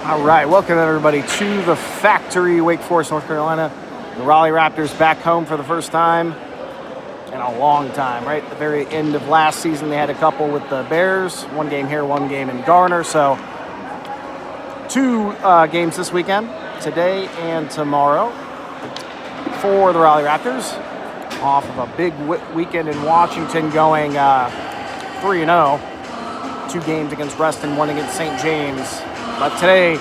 All right, welcome everybody to the factory, Wake Forest, North Carolina. The Raleigh Raptors back home for the first time in a long time, right? At the very end of last season, they had a couple with the Bears. One game here, one game in Garner. So two games this weekend, today and tomorrow, for the Raleigh Raptors. Off of a big weekend in Washington, going 3-0. 2 games against Reston, 1 against St. James. But today,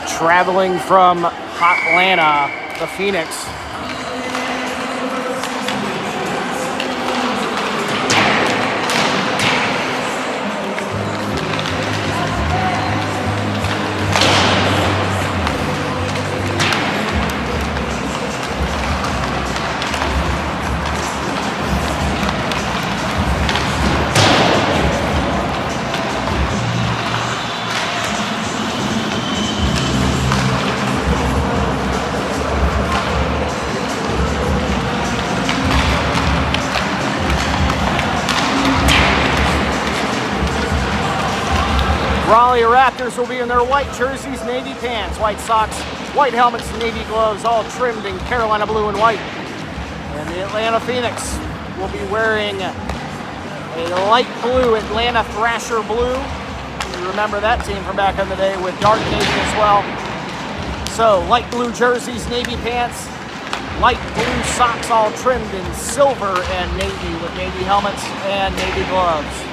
traveling from Atlanta, the Phoenix. Raleigh Raptors will be in their white jerseys, navy pants, white socks, white helmets, navy gloves, all trimmed in Carolina blue and white. And the Atlanta Phoenix will be wearing a light blue Atlanta Thrasher blue. You remember that team from back in the day with dark navy as well. So light blue jerseys, navy pants, light blue socks, all trimmed in silver and navy with navy helmets and navy gloves.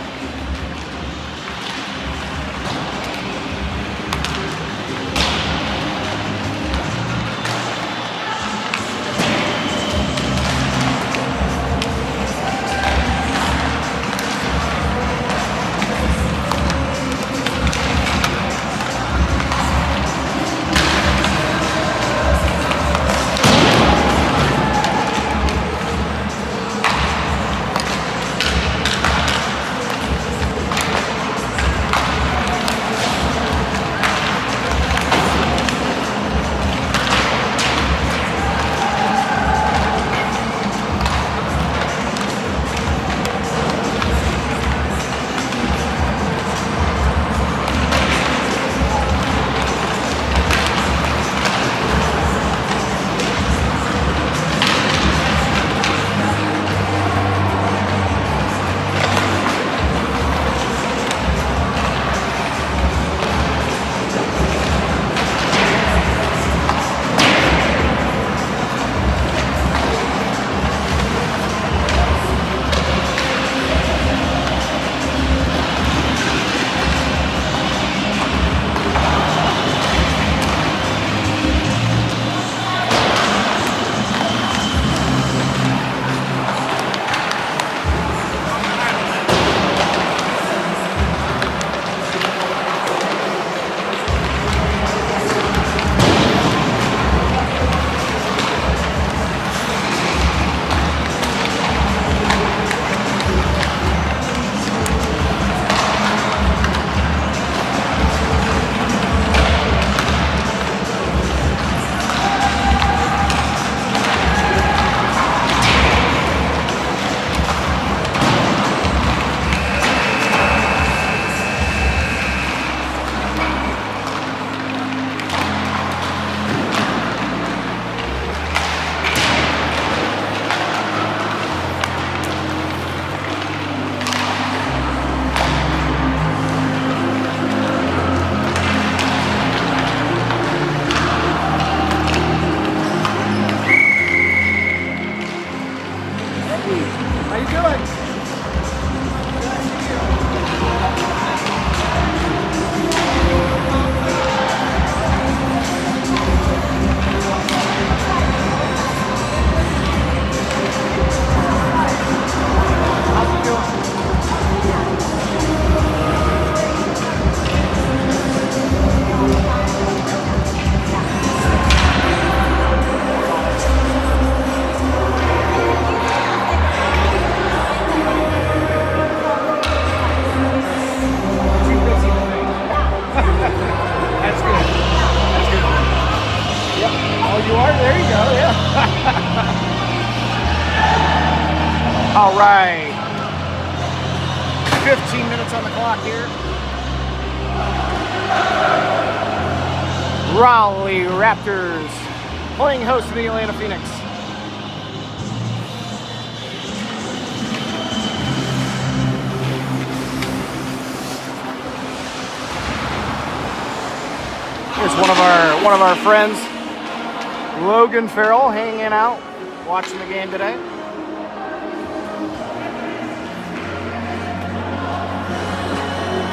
How you doing? You are? There you go, yeah. All right. 15 minutes on the clock here. Raleigh Raptors playing host to the Atlanta Phoenix. Here's one of our friends, Logan Farrell, hanging out, watching the game today.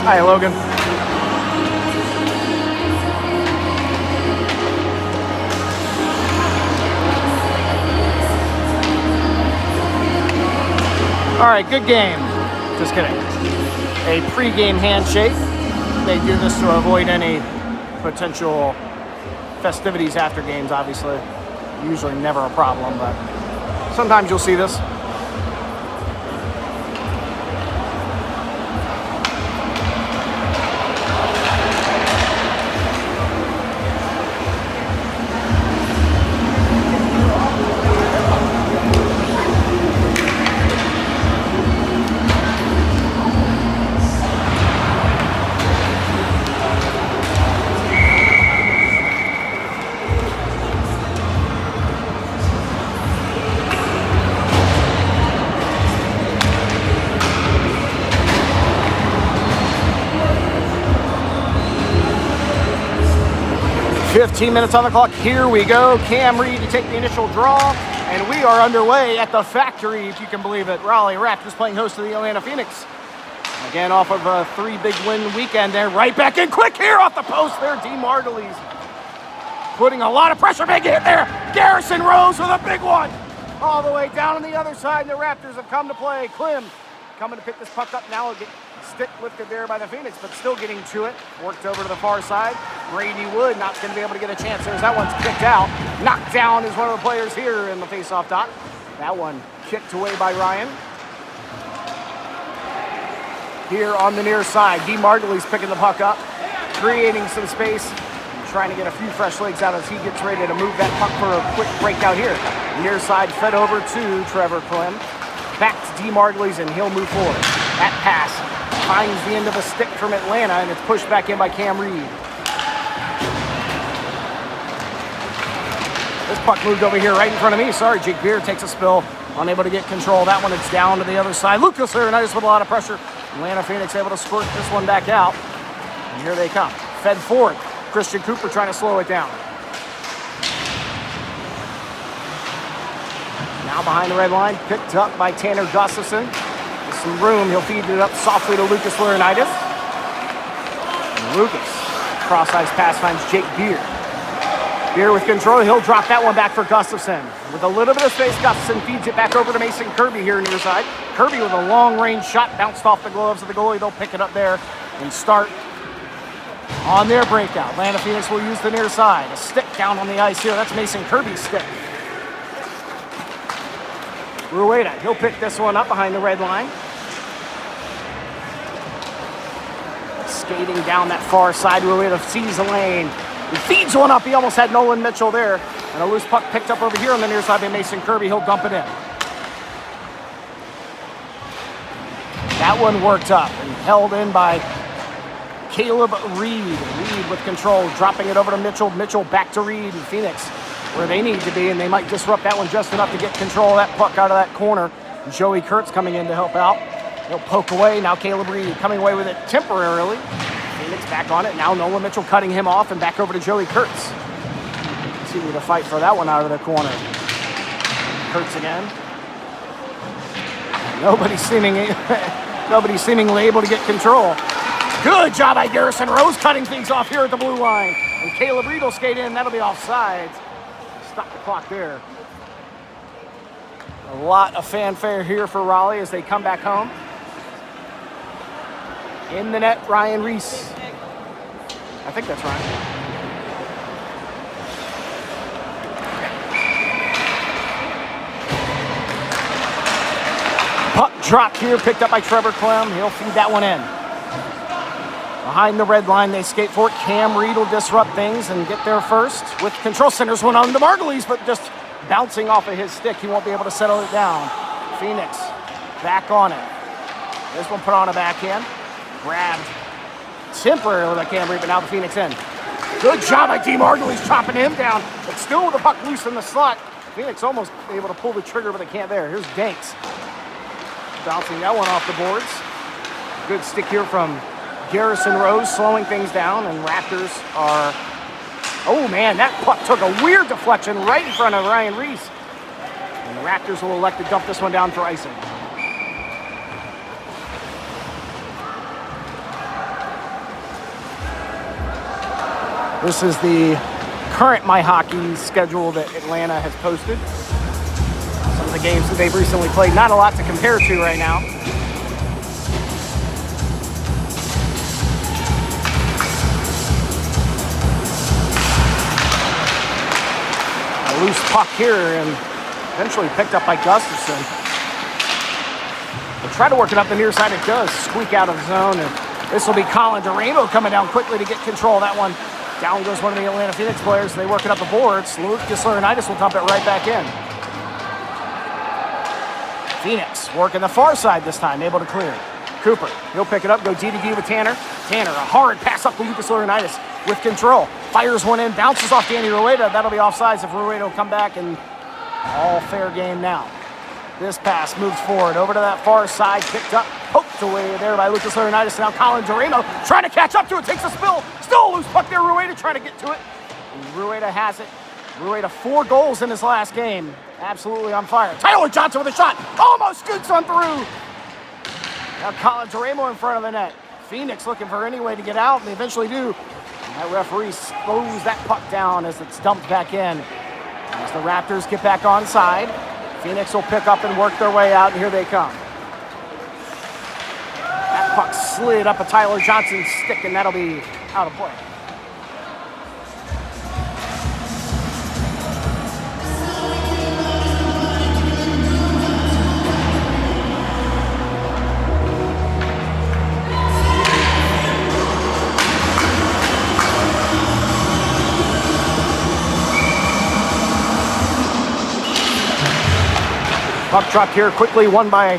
Hi, Logan. All right, good game. Just kidding. A pre-game handshake. They do this to avoid any potential festivities after games, obviously. Usually never a problem, but sometimes you'll see this. 15 minutes on the clock. Here we go. Cam Reed to take the initial draw. And we are underway at the factory, if you can believe it. Raleigh Raptors playing host to the Atlanta Phoenix. Again, off of a 3 big win weekend there. Right back in quick here off the post there. DeMartelis putting a lot of pressure. Big hit there. Garrison Rose with a big one. All the way down on the other side. The Raptors have come to play. Clem coming to pick this puck up now. Get stick lifted there by the Phoenix, but still getting to it. Worked over to the far side. Brady Wood not going to be able to get a chance. There's that one's kicked out. Knocked down is one of the players here in the face-off dot. That one kicked away by Ryan. Here on the near side, DeMartelis picking the puck up, creating some space, trying to get a few fresh legs out as he gets ready to move that puck for a quick breakout here. Near side fed over to Trevor Clem. Back to DeMartelis, and he'll move forward. That pass finds the end of a stick from Atlanta, and it's pushed back in by Cam Reed. This puck moved over here right in front of me. Sorry, Jake Beer takes a spill. Unable to get control of that one. It's down to the other side. Lucas Hernandez with a lot of pressure. Atlanta Phoenix able to squirt this one back out. And here they come. Fed forward. Christian Cooper trying to slow it down. Now behind the red line. Picked up by Tanner Gustafson. With some room, he'll feed it up softly to Lucas Laurinaitis. And Lucas. Cross-ice pass finds Jake Beer. Beer with control. He'll drop that one back for Gustafson. With a little bit of space, Gustafson feeds it back over to Mason Kirby here near side. Kirby with a long-range shot, bounced off the gloves of the goalie. They'll pick it up there and start on their breakout. Atlanta Phoenix will use the near side. A stick down on the ice here. That's Mason Kirby's stick. Rueda, he'll pick this one up behind the red line. Skating down that far side, Rueda sees the lane. He feeds one up. He almost had Nolan Mitchell there. And a loose puck picked up over here on the near side by Mason Kirby. He'll dump it in. That one worked up and held in by Caleb Reed. Reed with control, dropping it over to Mitchell. Mitchell back to Reed and Phoenix where they need to be, and they might disrupt that one just enough to get control of that puck out of that corner. Joey Kurtz coming in to help out. He'll poke away. Now Caleb Reed coming away with it temporarily. Phoenix back on it. Now Nolan Mitchell cutting him off and back over to Joey Kurtz. Continue to fight for that one out of the corner. Kurtz again. Nobody's seemingly able to get control. Good job by Garrison Rose cutting things off here at the blue line. And Caleb Reed will skate in. That'll be offsides. Stop the clock there. A lot of fanfare here for Raleigh as they come back home. In the net, Ryan Reese. I think that's Ryan. Puck drop here, picked up by Trevor Clem. He'll feed that one in. Behind the red line, they skate for it. Cam Reed will disrupt things and get there first. With control, centers one on to Margulies, but just bouncing off of his stick. He won't be able to settle it down. Phoenix back on it. This one put on a backhand. Grabbed temporarily by Cam Reed, but now the Phoenix in. Good job by DeMarco. He's chopping him down, but still with the puck loose in the slot. Phoenix almost able to pull the trigger, but they can't there. Here's Danks. Bouncing that one off the boards. Good stick here from Garrison Rose, slowing things down, and Raptors are... Oh, man, that puck took a weird deflection right in front of Ryan Reese. And the Raptors will elect to dump this one down for icing. This is the current My Hockey schedule that Atlanta has posted. Some of the games that they've recently played. Not a lot to compare to right now. A loose puck here and eventually picked up by Gustafson. They try to work it up the near side. It does squeak out of zone. And this will be Colin DeRamo coming down quickly to get control of that one. Down goes one of the Atlanta Phoenix players. They work it up the boards. Lucas Laurinaitis will dump it right back in. Phoenix working the far side this time, able to clear. Cooper, he'll pick it up, go D-to-D with Tanner. Tanner, a hard pass up to Lucas Laurinaitis with control. Fires one in, bounces off Danny Rueda. That'll be offsides if Rueda will come back, and all fair game now. This pass moves forward over to that far side, picked up, poked away there by Lucas Laurinaitis. Now Colin DeRamo trying to catch up to it, takes a spill. Still a loose puck there, Rueda trying to get to it. And Rueda has it. Rueda 4 goals in his last game. Absolutely on fire. Tyler Johnson with a shot. Almost scoots on through. Now Colin DeRamo in front of the net. Phoenix looking for any way to get out, and they eventually do. And that referee slows that puck down as it's dumped back in. As the Raptors get back on side, Phoenix will pick up and work their way out, and here they come. That puck slid up a Tyler Johnson stick, and that'll be out of play. Puck dropped here quickly, won by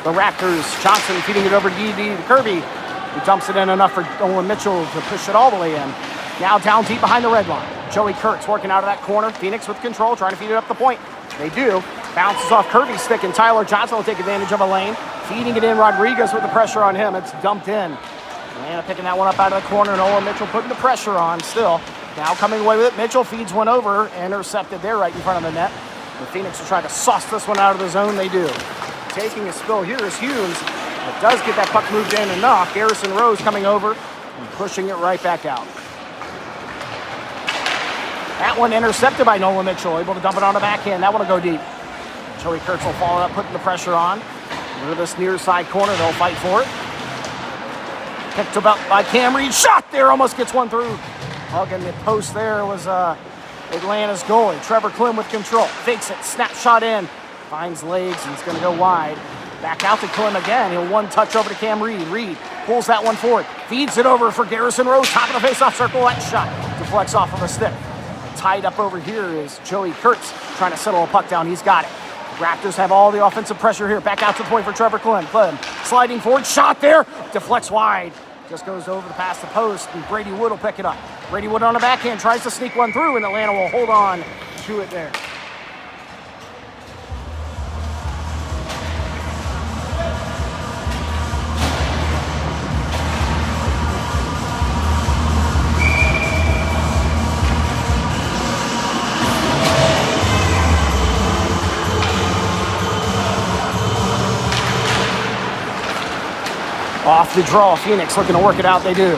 the Raptors. Johnson feeding it over to Kirby, who dumps it in enough for Nolan Mitchell to push it all the way in. Now down deep behind the red line. Joey Kurtz working out of that corner. Phoenix with control, trying to feed it up the point. They do. Bounces off Kirby's stick, and Tyler Johnson will take advantage of a lane. Feeding it in, Rodriguez with the pressure on him. It's dumped in. Atlanta picking that one up out of the corner. Nolan Mitchell putting the pressure on still. Now coming away with it. Mitchell feeds one over. Intercepted there right in front of the net. The Phoenix will try to sauce this one out of the zone. They do. Taking a spill here is Hughes. It does get that puck moved in enough. Garrison Rose coming over and pushing it right back out. That one intercepted by Nolan Mitchell. Able to dump it on the backhand. That one will go deep. Joey Kurtz will follow up, putting the pressure on. Into this near side corner. They'll fight for it. Picked up by Cam Reed. Shot there. Almost gets one through. Hugging the post there was Atlanta's goalie. Trevor Klim with control. Fakes it. Snapshot in. Finds legs and it's going to go wide. Back out to Klim again. He'll one touch over to Cam Reed. Reed pulls that one forward. Feeds it over for Garrison Rose. Top of the face-off circle. That shot deflects off of a stick. Tied up over here is Joey Kurtz trying to settle a puck down. He's got it. Raptors have all the offensive pressure here. Back out to the point for Trevor Klim. Klim sliding forward. Shot there. Deflects wide. Just goes over the past the post, and Brady Wood will pick it up. Brady Wood on the backhand tries to sneak one through, and Atlanta will hold on to it there. Off the draw, Phoenix looking to work it out. They do.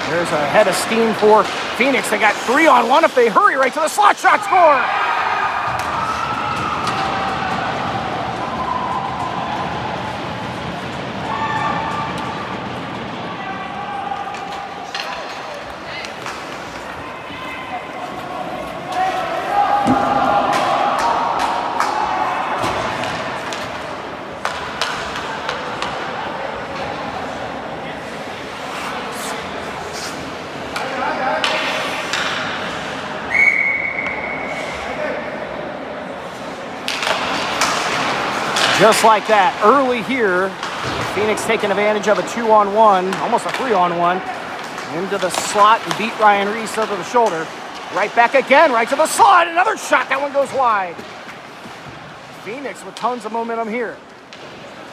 There's a head of steam for Phoenix. They got 3-on-1 if they hurry right to the slot shot score. Just like that, early here, Phoenix taking advantage of a 2-on-1, almost a 3-on-1. Into the slot and beat Ryan Reese over the shoulder. Right back again, right to the slot. Another shot. That one goes wide. Phoenix with tons of momentum here.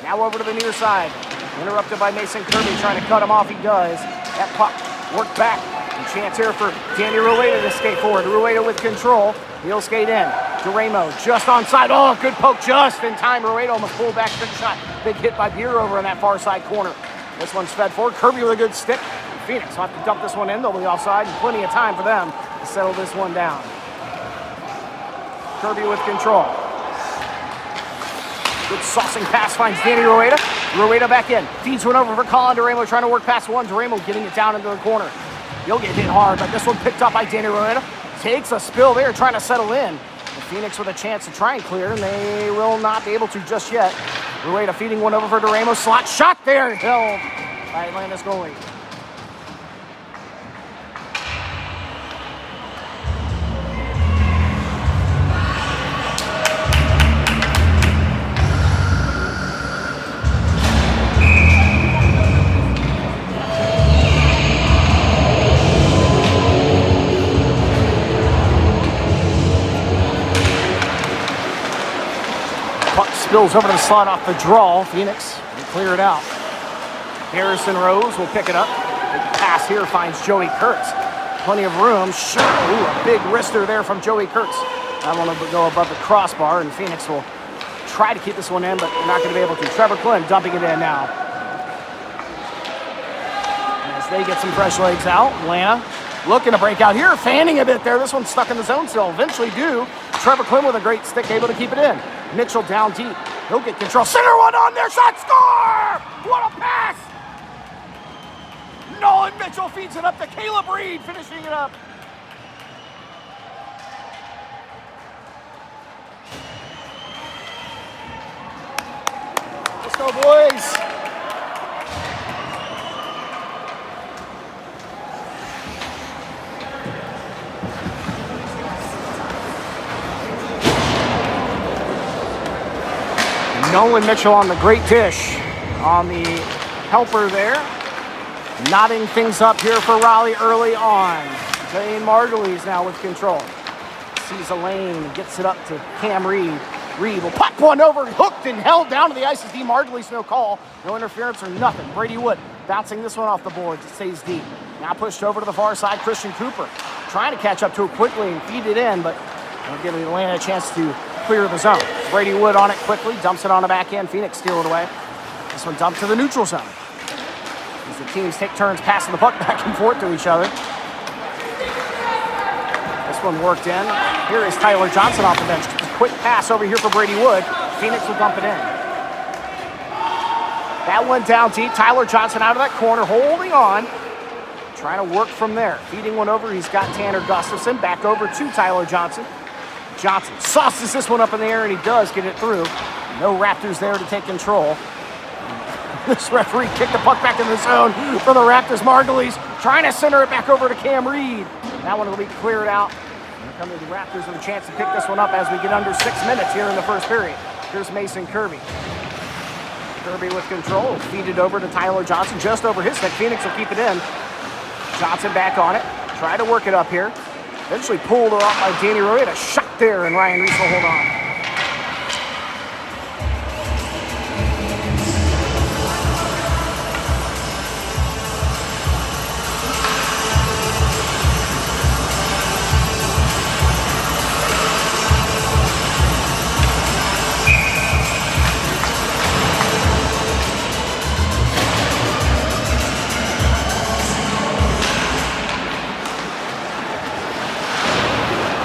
Now over to the near side. Interrupted by Mason Kirby trying to cut him off. He does. That puck worked back. And chance here for Danny Rueda to skate forward. Rueda with control. He'll skate in. Duramo just onside. Oh, good poke just in time. Rueda almost pulled back to the shot. Big hit by Beer over in that far side corner. This one's fed forward. Kirby with a good stick. Phoenix will have to dump this one in. They'll be offside and plenty of time for them to settle this one down. Kirby with control. Good saucing pass finds Danny Rueda. Rueda back in. Feeds one over for Colin Duramo trying to work past one. Duramo getting it down into the corner. He'll get hit hard, but this one picked up by Danny Rueda. Takes a spill there trying to settle in. The Phoenix with a chance to try and clear, and they will not be able to just yet. Rueda feeding one over for Duramo. Slot shot there. Held by Atlanta's goalie. Spills over to the slot off the draw. Phoenix will clear it out. Harrison Rose will pick it up. Big pass here finds Joey Kurtz. Plenty of room. Sure. Ooh, a big wrister there from Joey Kurtz. That one will go above the crossbar, and Phoenix will try to keep this one in, but not going to be able to. Trevor Clem dumping it in now. As they get some fresh legs out, Atlanta looking to break out here, fanning a bit there. This one's stuck in the zone still. Eventually do. Trevor Clem with a great stick, able to keep it in. Mitchell down deep. He'll get control. Center one on there. Shot, score! What a pass! Nolan Mitchell feeds it up to Caleb Reed, finishing it up. Let's go, boys. Nolan Mitchell on the great dish on the helper there. Knotting things up here for Raleigh early on. Zane Margulies now with control. Sees a lane, gets it up to Cam Reed. Reed will pop one over, hooked and held down to the ice. As D. Margulies, no call, no interference or nothing. Brady Wood bouncing this one off the boards. It stays deep. Now pushed over to the far side, Christian Cooper. Trying to catch up to it quickly and feed it in, but will give Atlanta a chance to clear the zone. Brady Wood on it quickly, dumps it on the back end. Phoenix steal it away. This one dumped to the neutral zone. As the teams take turns passing the puck back and forth to each other. This one worked in. Here is Tyler Johnson off the bench. Quick pass over here for Brady Wood. Phoenix will dump it in. That one down deep. Tyler Johnson out of that corner, holding on. Trying to work from there. Feeding one over. He's got Tanner Gustafson. Back over to Tyler Johnson. Johnson sauces this one up in the air, and he does get it through. No Raptors there to take control. This referee kicked the puck back in the zone for the Raptors. Margulies trying to center it back over to Cam Reed. That one will be cleared out. Here come the Raptors with a chance to pick this one up as we get under 6 minutes here in the first period. Here's Mason Kirby. Kirby with control. Feed it over to Tyler Johnson just over his head. Phoenix will keep it in. Johnson back on it. Try to work it up here. Eventually pulled off by Danny Rueda. Shot there, and Ryan Reese will hold on.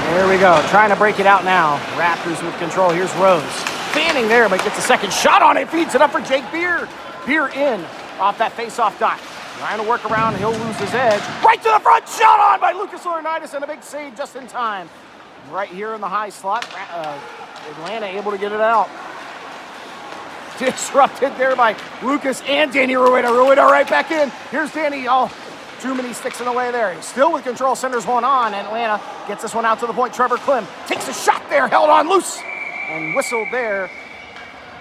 There we go, trying to break it out now. Raptors with control. Here's Rose. Fanning there, but gets a second shot on it. Feeds it up for Jake Beer. Beer in off that face-off dot. Trying to work around, he'll lose his edge. Right to the front, shot on by Lucas Laurinaitis, and a big save just in time. Right here in the high slot, Atlanta able to get it out. Disrupted there by Lucas and Danny Rueda. Rueda right back in. Here's Danny. Oh, too many sticks in the way there. He's still with control, centers one on, and Atlanta gets this one out to the point. Trevor Clem takes a shot there, held on loose, and whistled there.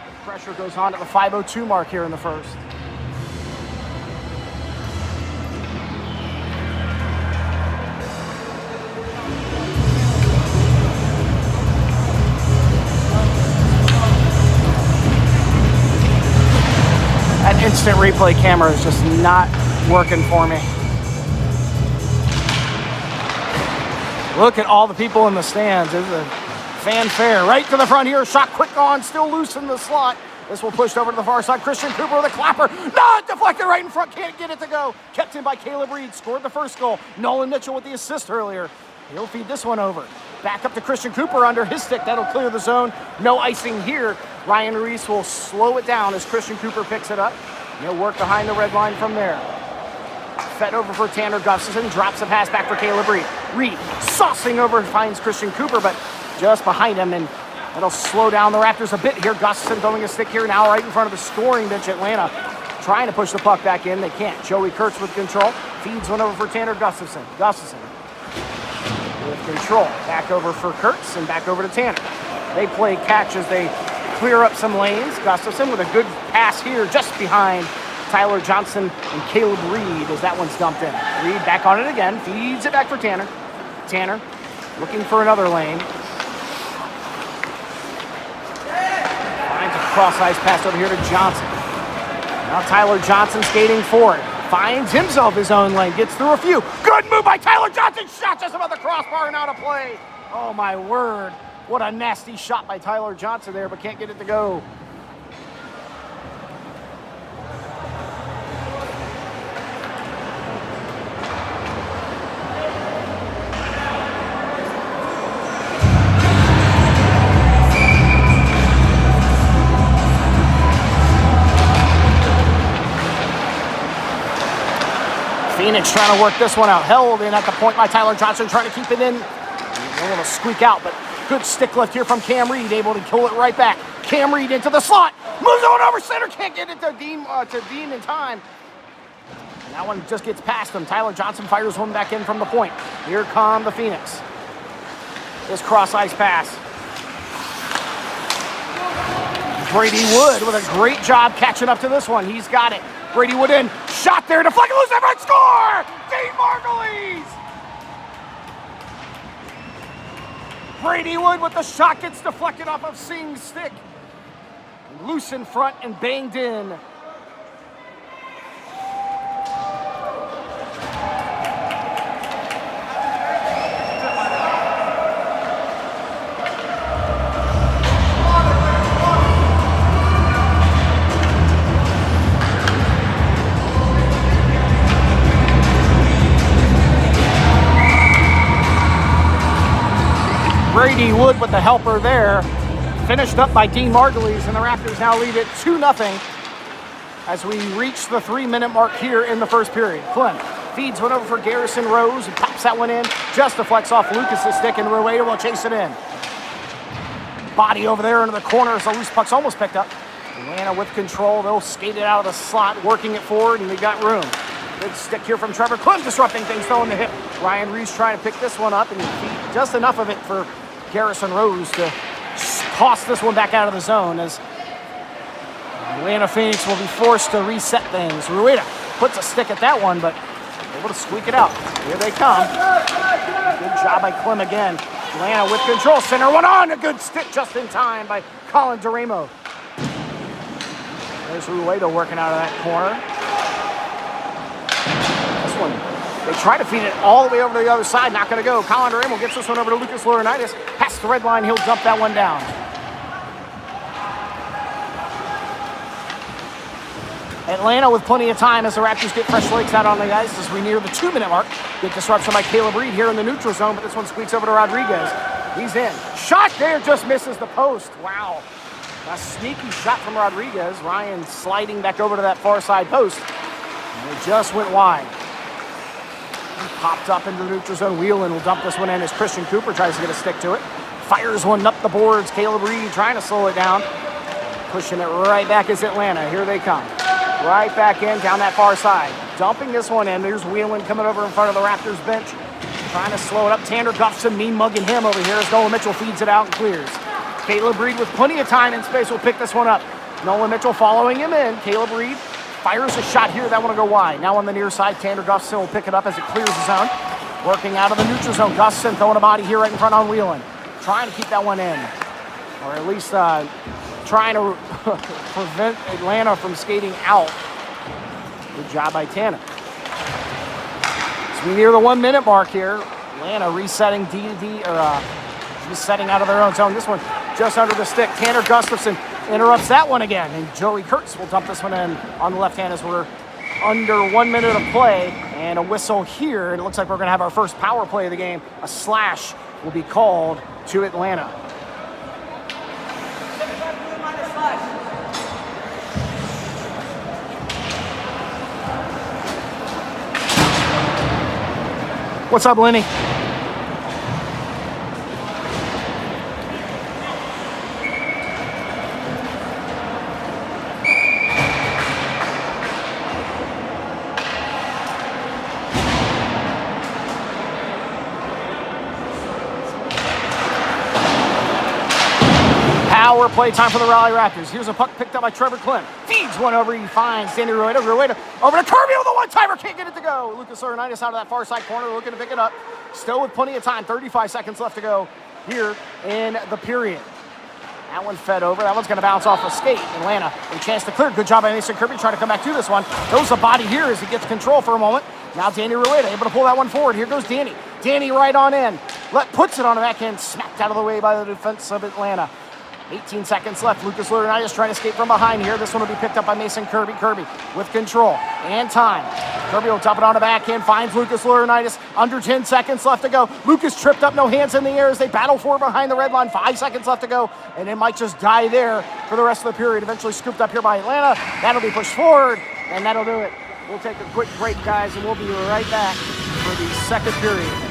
The pressure goes on at the 5:02 mark here in the first. instant replay camera is just not working for me. Look at all the people in the stands. There's a fanfare right to the front here. Shot quick on, still loose in the slot. This will push over to the far side. Christian Cooper with a clapper. No, deflected right in front. Can't get it to go. Kept in by Caleb Reed. Scored the first goal. Nolan Mitchell with the assist earlier. He'll feed this one over. Back up to Christian Cooper under his stick. That'll clear the zone. No icing here. Ryan Reese will slow it down as Christian Cooper picks it up. He'll work behind the red line from there. Fed over for Tanner Gustafson. Drops a pass back for Caleb Reed. Reed saucing over, finds Christian Cooper, but just behind him, and that'll slow down the Raptors a bit here. Gustafson throwing a stick here now right in front of the scoring bench. Atlanta trying to push the puck back in. They can't. Joey Kurtz with control. Feeds one over for Tanner Gustafson. Gustafson with control. Back over for Kurtz and back over to Tanner. They play catch as they clear up some lanes. Gustafson with a good pass here just behind Tyler Johnson and Caleb Reed as that one's dumped in. Reed back on it again. Feeds it back for Tanner. Tanner looking for another lane. Finds a cross-ice pass over here to Johnson. Now Tyler Johnson skating forward. Finds himself his own lane. Gets through a few. Good move by Tyler Johnson. Shot just above the crossbar and out of play. Oh my word. What a nasty shot by Tyler Johnson there, but can't get it to go. Phoenix trying to work this one out. Held in at the point by Tyler Johnson, trying to keep it in. A little squeak out, but good stick lift here from Cam Reed, able to kill it right back. Cam Reed into the slot. Moves on over center, can't get it to Dean in time. And that one just gets past him. Tyler Johnson fires one back in from the point. Here come the Phoenix. This cross-ice pass. Brady Wood with a great job catching up to this one. He's got it. Brady Wood in. Shot there. Deflected loose. Right score! Dean Margulies! Brady Wood with the shot gets deflected off of Singh's stick. Loose in front and banged in. Brady Wood with the helper there. Finished up by Dean Margulies, and the Raptors now lead it 2-0 as we reach the 3-minute mark here in the first period. Clem feeds one over for Garrison Rose, and pops that one in. Just deflects off Lucas's stick, and Rueda will chase it in. Body over there into the corner as the loose puck's almost picked up. Atlanta with control. They'll skate it out of the slot, working it forward, and they got room. Good stick here from Trevor Clem, disrupting things, throwing the hip. Ryan Reese trying to pick this one up, and just enough of it for Garrison Rose to toss this one back out of the zone as Atlanta Phoenix will be forced to reset things. Rueda puts a stick at that one, but able to squeak it out. Here they come. Good job by Clem again. Atlanta with control. Center one on. A good stick just in time by Colin Duramo. There's Rueda working out of that corner. This one, they try to feed it all the way over to the other side. Not going to go. Colin Duramo gets this one over to Lucas Laurinaitis. Past the red line. He'll dump that one down. Atlanta with plenty of time as the Raptors get fresh legs out on the ice as we near the 2-minute mark. Good disruption by Caleb Reed here in the neutral zone, but this one squeaks over to Rodriguez. He's in. Shot there, just misses the post. Wow. A sneaky shot from Rodriguez. Ryan sliding back over to that far side post. And it just went wide. He popped up into the neutral zone. Whelan will dump this one in as Christian Cooper tries to get a stick to it. Fires one up the boards. Caleb Reed trying to slow it down. Pushing it right back is Atlanta. Here they come. Right back in, down that far side. Dumping this one in. There's Whelan coming over in front of the Raptors bench. Trying to slow it up. Tanner Gustafson mean mugging him over here as Nolan Mitchell feeds it out and clears. Caleb Reed with plenty of time and space will pick this one up. Nolan Mitchell following him in. Caleb Reed fires a shot here. That one will go wide. Now on the near side, Tanner Gustafson will pick it up as it clears the zone. Working out of the neutral zone. Gustafson throwing a body here right in front on Whelan. Trying to keep that one in. Or at least trying to prevent Atlanta from skating out. Good job by Tanner. So we near the 1 minute mark here. Atlanta resetting resetting out of their own zone. This one just under the stick. Tanner Gustafson interrupts that one again. And Joey Kurtz will dump this one in on the left hand as we're under 1 minute of play. And a whistle here. And it looks like we're going to have our first power play of the game. A slash will be called to Atlanta. What's up, Lenny? Power play time for the Raleigh Raptors. Here's a puck picked up by Trevor Klim. Feeds one over. He finds Danny Rueda. Rueda over to Kirby with a one-timer. Can't get it to go. Lucas Laurinaitis out of that far side corner looking to pick it up. Still with plenty of time. 35 seconds left to go here in the period. That one fed over. That one's going to bounce off a skate. Atlanta, a chance to clear. Good job by Mason Kirby trying to come back to this one. Throws the body here as he gets control for a moment. Now Danny Rueda able to pull that one forward. Here goes Danny. Danny right on in. Puts it on the backhand. Smacked out of the way by the defense of Atlanta. 18 seconds left. Lucas Laurinaitis trying to escape from behind here. This one will be picked up by Mason Kirby. Kirby with control and time. Kirby will dump it on the backhand. Finds Lucas Laurinaitis. Under 10 seconds left to go. Lucas tripped up, no hands in the air as they battle for behind the red line. 5 seconds left to go. And it might just die there for the rest of the period. Eventually scooped up here by Atlanta. That'll be pushed forward. And that'll do it. We'll take a quick break, guys, and we'll be right back for the second period.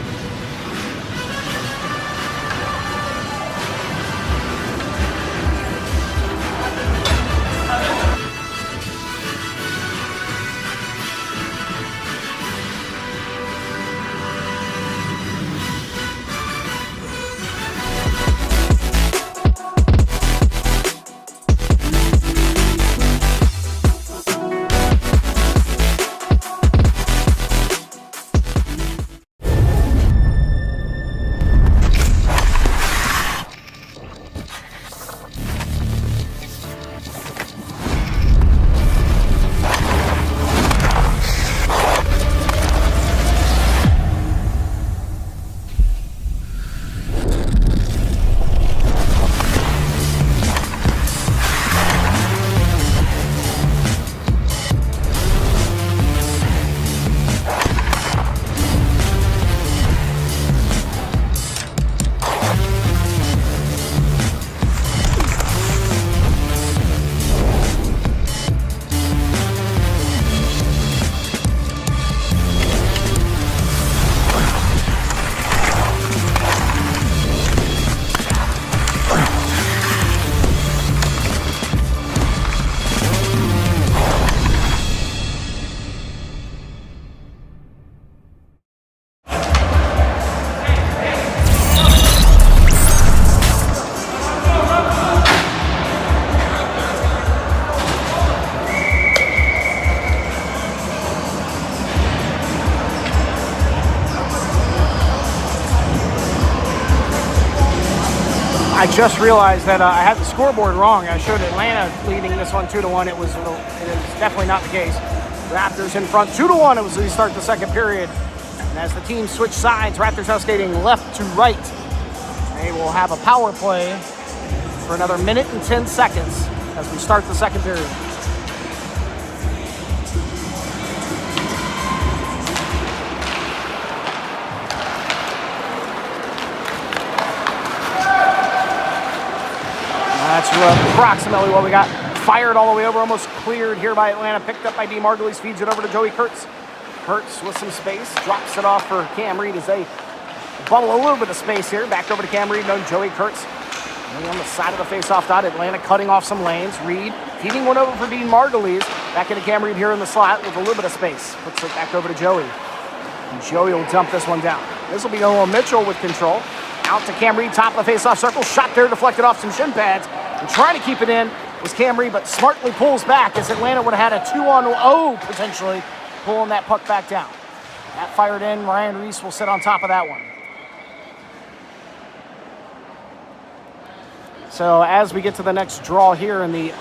I just realized that I had the scoreboard wrong. I showed Atlanta leading this one 2-1. It is definitely not the case. Raptors in front 2-1 as we start the second period. And as the teams switch sides, Raptors now skating left to right. They will have a power play for another minute and 10 seconds as we start the second period. That's approximately what we got. Fired all the way over, almost cleared here by Atlanta. Picked up by D. Margulies, feeds it over to Joey Kurtz. Kurtz with some space, drops it off for Cam Reed as they bubble a little bit of space here. Back over to Cam Reed, no Joey Kurtz. And on the side of the face-off dot, Atlanta cutting off some lanes. Reed feeding one over for Dean Margulies. Back into Cam Reed here in the slot with a little bit of space. Puts it back over to Joey. And Joey will dump this one down. This will be Noah Mitchell with control. Out to Cam Reed, top of the face-off circle. Shot there, deflected off some shin pads. And trying to keep it in was Cam Reed, but smartly pulls back as Atlanta would have had a 2-on-0 potentially, pulling that puck back down. That fired in. Ryan Reese will sit on top of that one. So as we get to the next draw here in the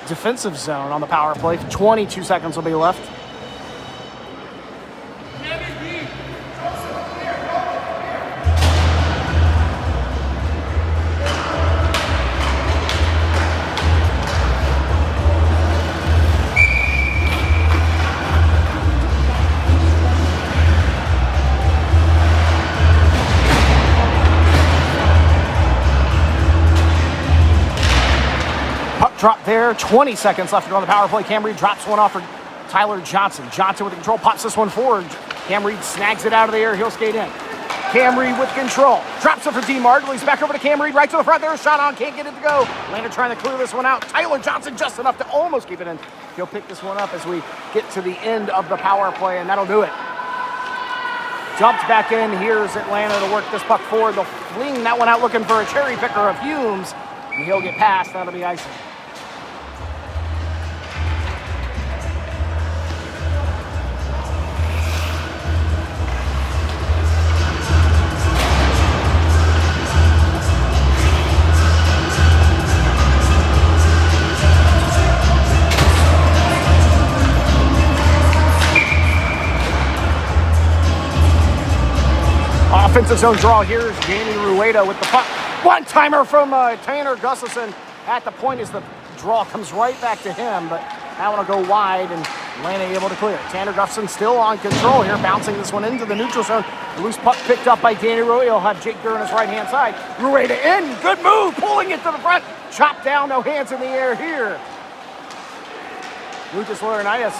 defensive zone on the power play, 22 seconds will be left. drop there. 20 seconds left to go on the power play. Cam Reed drops one off for Tyler Johnson. Johnson with the control, pops this one forward. Cam Reed snags it out of the air. He'll skate in. Cam Reed with control. Drops it for D. Margulies. Back over to Cam Reed. Right to the front. There's a shot on. Can't get it to go. Atlanta trying to clear this one out. Tyler Johnson just enough to almost keep it in. He'll pick this one up as we get to the end of the power play, and that'll do it. Jumps back in. Here's Atlanta to work this puck forward. They'll fling that one out looking for a cherry picker of Humes. And he'll get past. That'll be icing. Offensive zone draw. Here's Danny Rueda with the puck. One-timer from Tanner Gustafson at the point as the draw comes right back to him, but that one will go wide, and Atlanta able to clear. Tanner Gustafson still on control here, bouncing this one into the neutral zone. The loose puck picked up by Danny Rueda. He'll have Jake Durr on his right-hand side. Rueda in. Good move. Pulling it to the front. Chopped down. No hands in the air here. Lucas Laurinaitis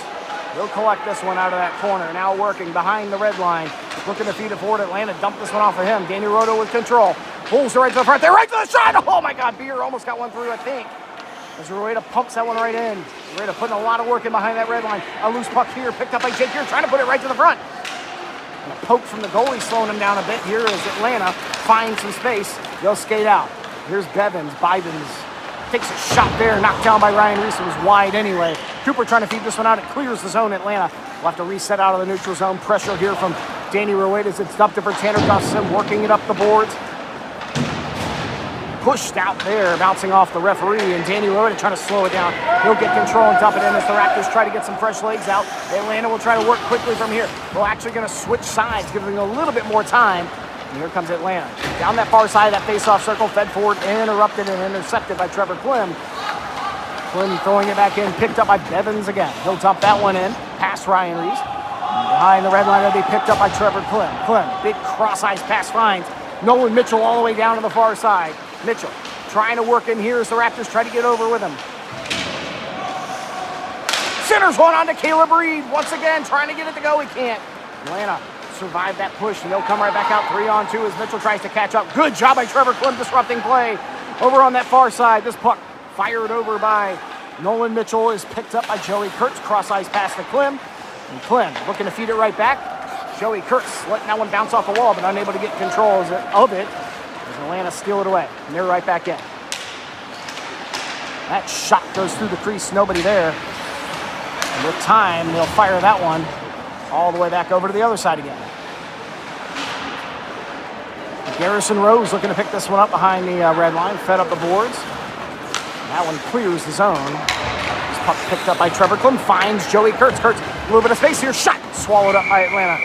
will collect this one out of that corner. Now working behind the red line. Looking to feed it forward. Atlanta dumped this one off of him. Danny Rueda with control. Pulls it right to the front. They're right to the shot. Oh, my God. Beer almost got one through, I think. As Rueda pumps that one right in. Rueda putting a lot of work in behind that red line. A loose puck here. Picked up by Jake here. Trying to put it right to the front. And a poke from the goalie slowing him down a bit here as Atlanta finds some space. They'll skate out. Here's Bevins. Bivens takes a shot there. Knocked down by Ryan Reese. It was wide anyway. Cooper trying to feed this one out. It clears the zone. Atlanta will have to reset out of the neutral zone. Pressure here from Danny Rueda as it's dumped it for Tanner Gustafson. Working it up the boards. Pushed out there, bouncing off the referee, and Danny Rueda trying to slow it down. He'll get control and dump it in as the Raptors try to get some fresh legs out. Atlanta will try to work quickly from here. We're actually going to switch sides, giving a little bit more time. And here comes Atlanta. Down that far side of that face-off circle, fed forward, interrupted and intercepted by Trevor Klim. Klim throwing it back in, picked up by Bevins again. He'll dump that one in, past Ryan Reese. Behind the red line, they'll be picked up by Trevor Klim. Klim, big cross-ice pass finds Nolan Mitchell all the way down to the far side. Mitchell trying to work in here as the Raptors try to get over with him. Centers one on to Caleb Reed. Once again, trying to get it to go. He can't. Atlanta survived that push, and they'll come right back out 3-on-2 as Mitchell tries to catch up. Good job by Trevor Klim disrupting play. Over on that far side, this puck fired over by Nolan Mitchell is picked up by Joey Kurtz. Cross-ice pass to Klim. And Klim looking to feed it right back. Joey Kurtz letting that one bounce off the wall, but unable to get control of it. As Atlanta steal it away, and they're right back in. That shot goes through the crease, nobody there. And with time, they'll fire that one all the way back over to the other side again. Garrison Rose looking to pick this one up behind the red line, fed up the boards. And that one clears the zone. This puck picked up by Trevor Klim, finds Joey Kurtz. Kurtz, a little bit of space here, shot, swallowed up by Atlanta.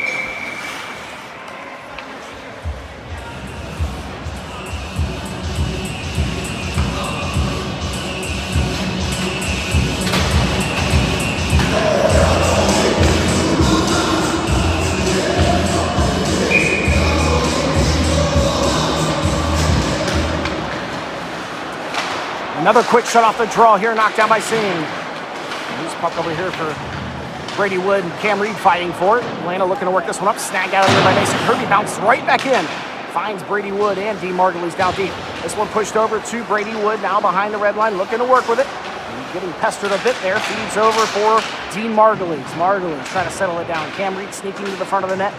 Another quick shot off the draw here, knocked down by Singh. Loose puck over here for Brady Wood and Cam Reed fighting for it. Atlanta looking to work this one up. Snagged out of there by Mason Kirby. Bounced right back in. Finds Brady Wood and D. Margulies down deep. This one pushed over to Brady Wood, now behind the red line, looking to work with it. And getting pestered a bit there. Feeds over for D. Margulies. Margulies trying to settle it down. Cam Reed sneaking to the front of the net.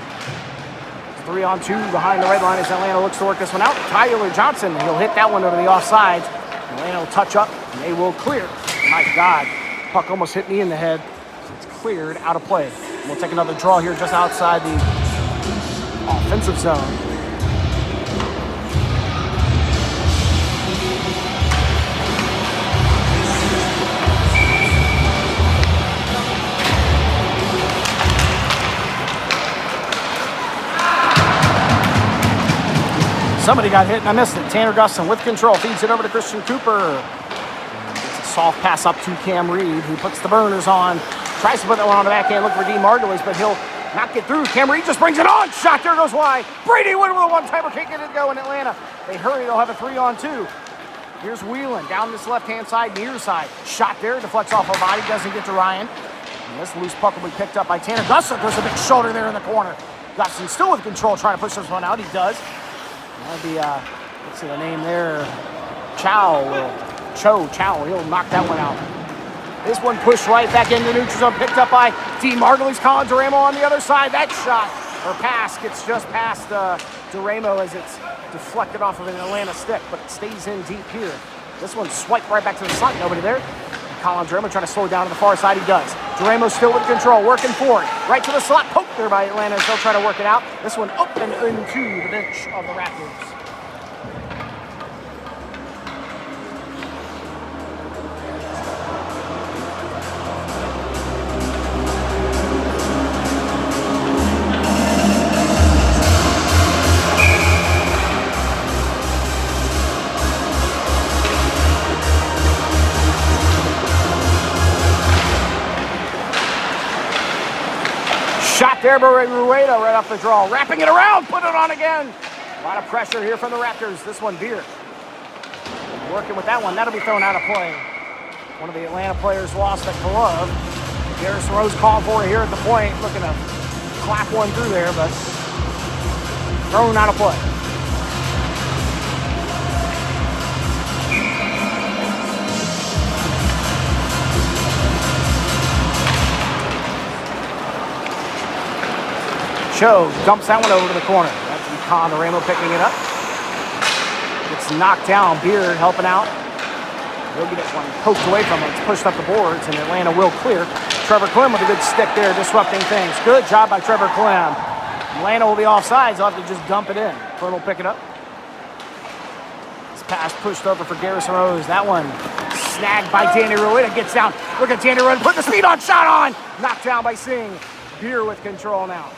3-on-2 behind the red line as Atlanta looks to work this one out. Tyler Johnson, he'll hit that one over the offsides. Atlanta will touch up, and they will clear. My God, puck almost hit me in the head. It's cleared out of play. We'll take another draw here just outside the offensive zone. Somebody got hit and I missed it. Tanner Gustafson with control. Feeds it over to Christian Cooper. And gets a soft pass up to Cam Reed, who puts the burners on. Tries to put that one on the backhand. Look for D. Margulies, but he'll not get through. Cam Reed just brings it on. Shot there goes wide. Brady Wood with a one-timer. Can't get it to go in Atlanta. They hurry. They'll have a 3-on-2. Here's Whelan down this left-hand side, near side. Shot there, deflects off a body, doesn't get to Ryan. And this loose puck will be picked up by Tanner Gustin. There's a big shoulder there in the corner. Gustin still with control, trying to push this one out. He does. That'll be, let's see the name there. Chow. He'll knock that one out. This one pushed right back into neutral zone, picked up by Dean Margulies. Colin Duramo on the other side. That shot, or pass, gets just past Duramo as it's deflected off of an Atlanta stick, but it stays in deep here. This one swiped right back to the slot. Nobody there. Colin Duramo trying to slow down to the far side. He does. Duramo still with control, working forward. Right to the slot. Poked there by Atlanta as they'll try to work it out. This one open into the bench of the Raptors. Shot there by Rueda right off the draw. Wrapping it around, put it on again. A lot of pressure here from the Raptors. This one, Beer. Working with that one. That'll be thrown out of play. One of the Atlanta players lost a glove. Garrison Rose called for it here at the point. Looking to clap one through there, but thrown out of play. Cho dumps that one over to the corner. That's Colin Duramo picking it up. Gets knocked down. Beard helping out. He'll get it one poked away from him. It's pushed up the boards, and Atlanta will clear. Trevor Clem with a good stick there, disrupting things. Good job by Trevor Clem. Atlanta will be offsides. They'll have to just dump it in. Clem will pick it up. This pass pushed over for Garrison Rose. That one snagged by Danny Rueda. Gets down. Look at Danny Rueda. Put the speed on. Shot on. Knocked down by Singh. Beer with control now.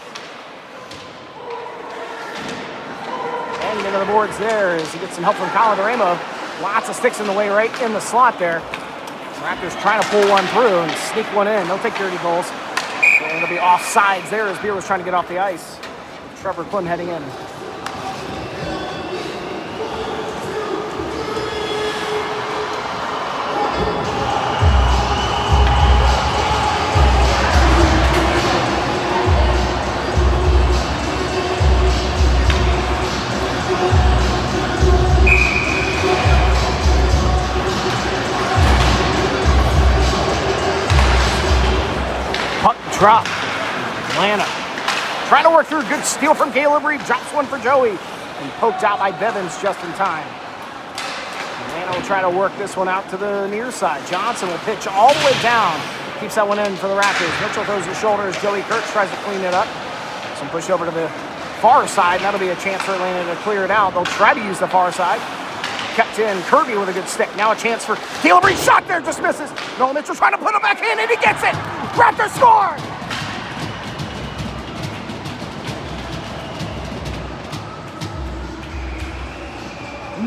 Into the boards there as he gets some help from Colin Duramo. Lots of sticks in the way right in the slot there. Raptors trying to pull one through and sneak one in. They'll take dirty goals. And it'll be offsides there as Beer was trying to get off the ice. Trevor Clem heading in. Drop. Atlanta trying to work through. Good steal from Caleb Reed. Drops one for Joey. And poked out by Bevins just in time. Atlanta will try to work this one out to the near side. Johnson will pitch all the way down. Keeps that one in for the Raptors. Mitchell throws his shoulder as Joey Kurtz tries to clean it up. Some push over to the far side. That'll be a chance for Atlanta to clear it out. They'll try to use the far side. Kept in. Kirby with a good stick. Now a chance for Caleb Reed. Shot there. Just misses. Nolan Mitchell trying to put him back in, and he gets it. Raptors score!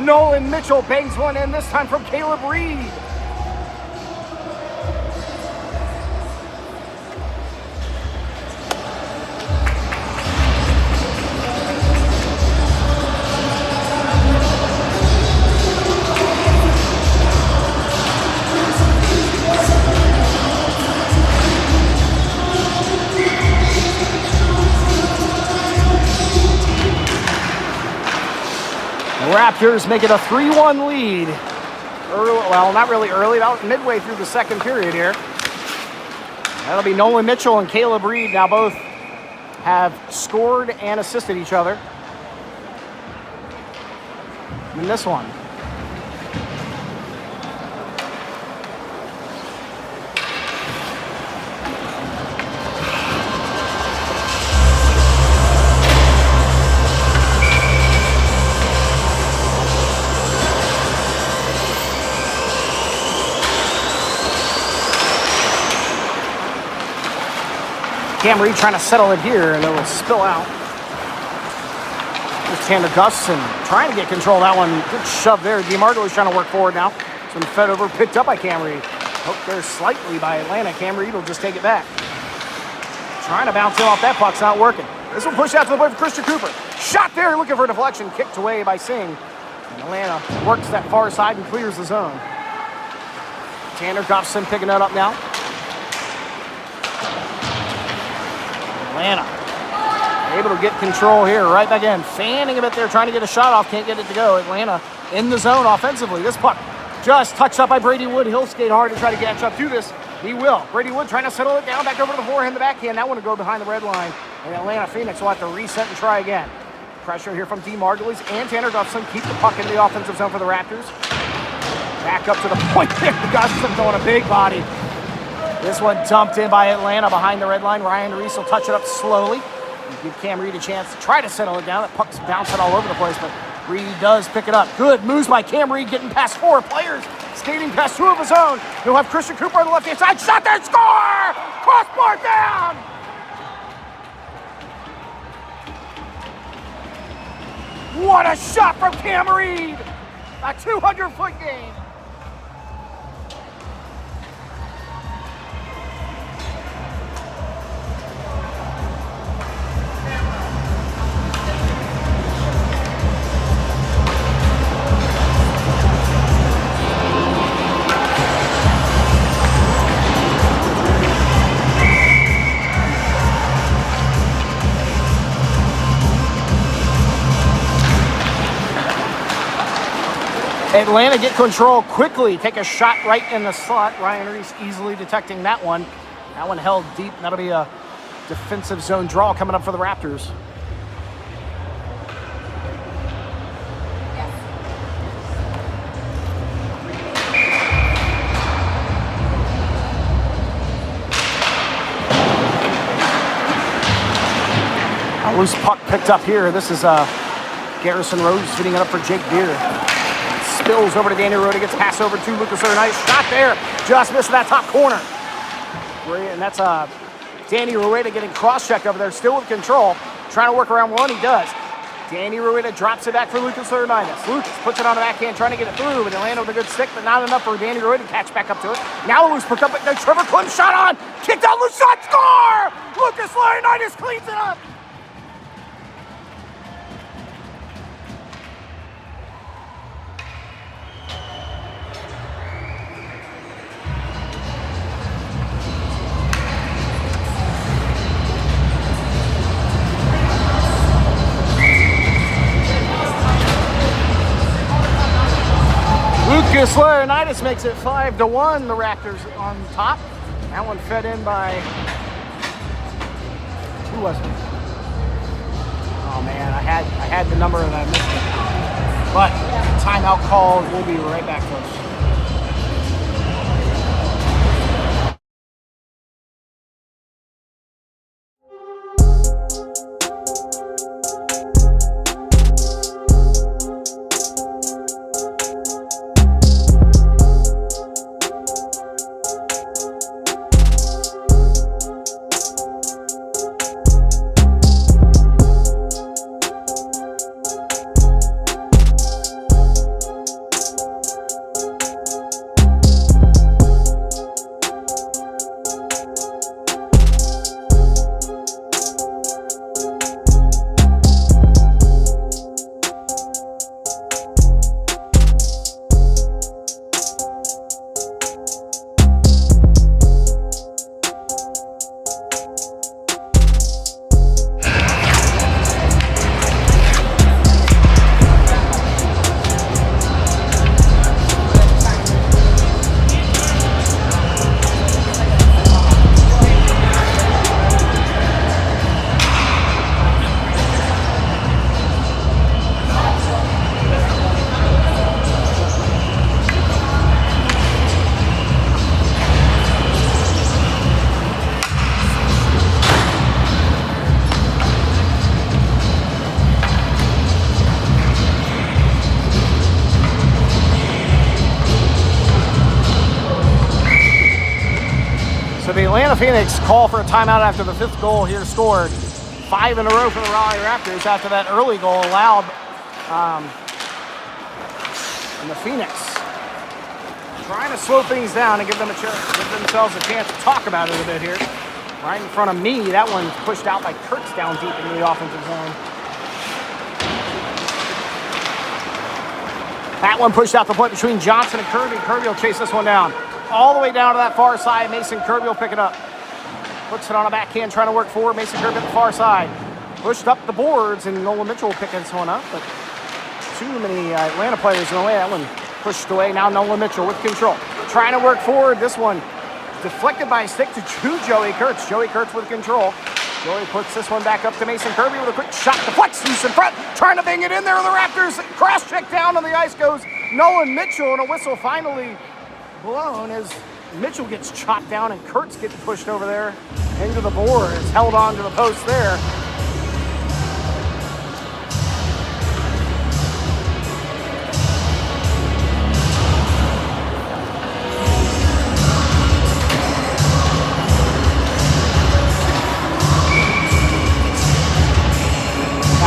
Nolan Mitchell bangs one in, this time from Caleb Reed. Raptors make it a 3-1 lead. Well, not really early, about midway through the second period here. That'll be Nolan Mitchell and Caleb Reed. Now both have scored and assisted each other in this one. Cam Reed trying to settle it here, and it will spill out. There's Tanner Gustin trying to get control of that one. Good shove there. DeMarco is trying to work forward now. It's been fed over, picked up by Cam Reed. Poked there slightly by Atlanta. Cam Reed will just take it back. Trying to bounce him off that puck's not working. This will push out to the point for Christian Cooper. Shot there, looking for a deflection. Kicked away by Singh. And Atlanta works that far side and clears the zone. Tanner Gobson picking that up now. Atlanta able to get control here, right back in. Fanning a bit there, trying to get a shot off, can't get it to go. Atlanta in the zone offensively. This puck just touched up by Brady Wood. He'll skate hard to try to catch up to this. He will. Brady Wood trying to settle it down, back over to the forehand, the backhand. That one will go behind the red line. And Atlanta Phoenix will have to reset and try again. Pressure here from D. Margulies and Tanner Gustafson. Keep the puck in the offensive zone for the Raptors. Back up to the point there. Gustafson throwing a big body. This one dumped in by Atlanta behind the red line. Ryan Reese will touch it up slowly. Give Cam Reed a chance to try to settle it down. That puck's bouncing all over the place, but Reed does pick it up. Good moves by Cam Reed, getting past 4 players, skating past 2 of his own. He'll have Christian Cooper on the left-hand side. Shot there, score! Crossbar down! What a shot from Cam Reed! A 200-foot game. Atlanta get control quickly, take a shot right in the slot. Ryan Reese easily detecting that one. That one held deep. That'll be a defensive zone draw coming up for the Raptors. A loose puck picked up here. This is Garrison Rose fitting it up for Jake Beer. Spills over to Danny Rhoda, gets passed over to Lucas Earl. Nice shot there, just missed that top corner. And that's Danny Rueda getting cross-checked over there, still with control, trying to work around one, he does. Danny Rueda drops it back for Lucas Earl-Ninas. Lucas puts it on the backhand, trying to get it through, but Atlanta with a good stick, but not enough for Danny Rueda to catch back up to it. Now loose picked up, but Trevor Clem shot on, kicked out, loose shot, score! Lucas Earl-Ninas cleans it up. Lucas Laurinaitis makes it 5-1. The Raptors on top. That one fed in by, who was it? Oh man, I had the number and I missed it. But timeout called. We'll be right back, folks. The Atlanta Phoenix call for a timeout after the 5th goal here scored. 5 in a row for the Raleigh Raptors after that early goal allowed. And the Phoenix trying to slow things down and give themselves a chance to talk about it a bit here. Right in front of me, that one pushed out by Kurtz down deep into the offensive zone. That one pushed out the point between Johnson and Kirby. Kirby will chase this one down. All the way down to that far side. Mason Kirby will pick it up. Puts it on a backhand, trying to work forward. Mason Kirby at the far side. Pushed up the boards, and Nolan Mitchell will pick this one up. But too many Atlanta players in the way. That one pushed away. Now Nolan Mitchell with control. Trying to work forward. This one deflected by a stick to Joey Kurtz. Joey Kurtz with control. Joey puts this one back up to Mason Kirby with a quick shot. Deflects loose in front. Trying to bang it in there. The Raptors cross check down on the ice goes Nolan Mitchell, and a whistle finally blown as Mitchell gets chopped down and Kurtz gets pushed over there into the boards. Held on to the post there.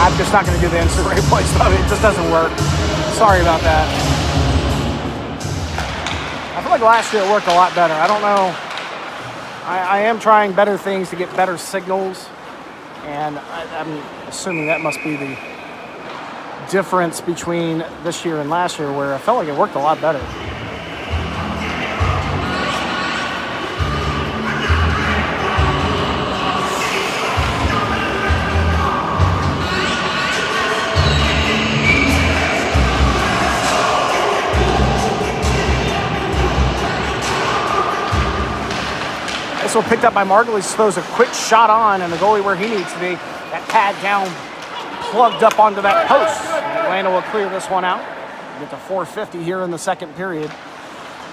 I'm just not going to do the instant replay stuff. It just doesn't work. Sorry about that. I feel like last year it worked a lot better. I don't know. I am trying better things to get better signals. And I'm assuming that must be the difference between this year and last year, where I felt like it worked a lot better. This one picked up by Margulies, throws a quick shot on, and the goalie where he needs to be. That pad down, plugged up onto that post. Atlanta will clear this one out. Get to 4:50 here in the second period.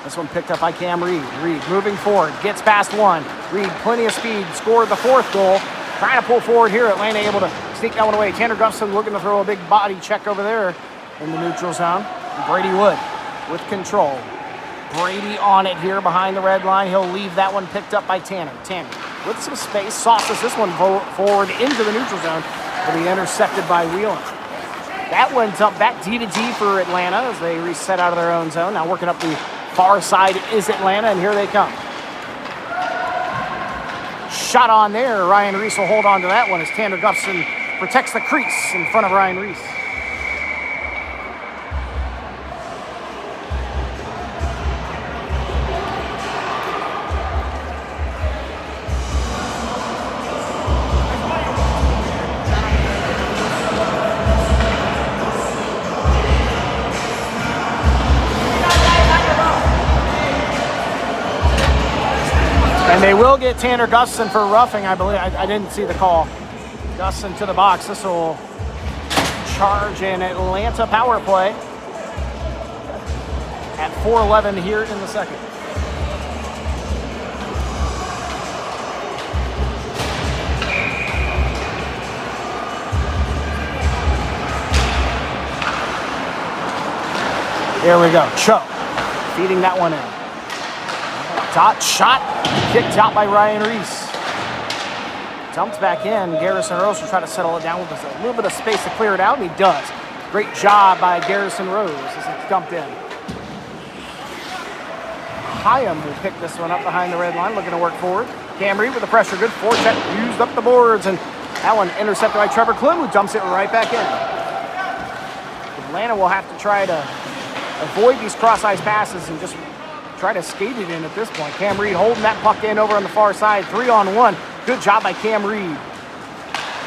This one picked up by Cam Reed. Reed moving forward, gets past one. Reed, plenty of speed, scored the fourth goal. Trying to pull forward here. Atlanta able to sneak that one away. Tanner Gustin looking to throw a big body check over there in the neutral zone. Brady Wood with control. Brady on it here behind the red line. He'll leave that one picked up by Tanner. Tanner with some space, sauces this one forward into the neutral zone. Will be intercepted by Wheelan. That one's up back D to D for Atlanta as they reset out of their own zone. Now working up the far side is Atlanta, and here they come. Shot on there. Ryan Reese will hold on to that one as Tanner Gustin protects the crease in front of Ryan Reese. And they will get Tanner Gustin for roughing, I believe. I didn't see the call. Gustin to the box. This will charge an Atlanta power play at 4:11 here in the second. Here we go. Cho feeding that one in. Dot shot, kicked out by Ryan Reese. Dumped back in. Garrison Rose will try to settle it down with a little bit of space to clear it out, and he does. Great job by Garrison Rose as it's dumped in. Hyam will pick this one up behind the red line, looking to work forward. Cam Reed with the pressure, good forecheck, used up the boards, and that one intercepted by Trevor Klim, who dumps it right back in. Atlanta will have to try to avoid these cross-ice passes and just try to skate it in at this point. Cam Reed holding that puck in over on the far side. 3-on-1. Good job by Cam Reed.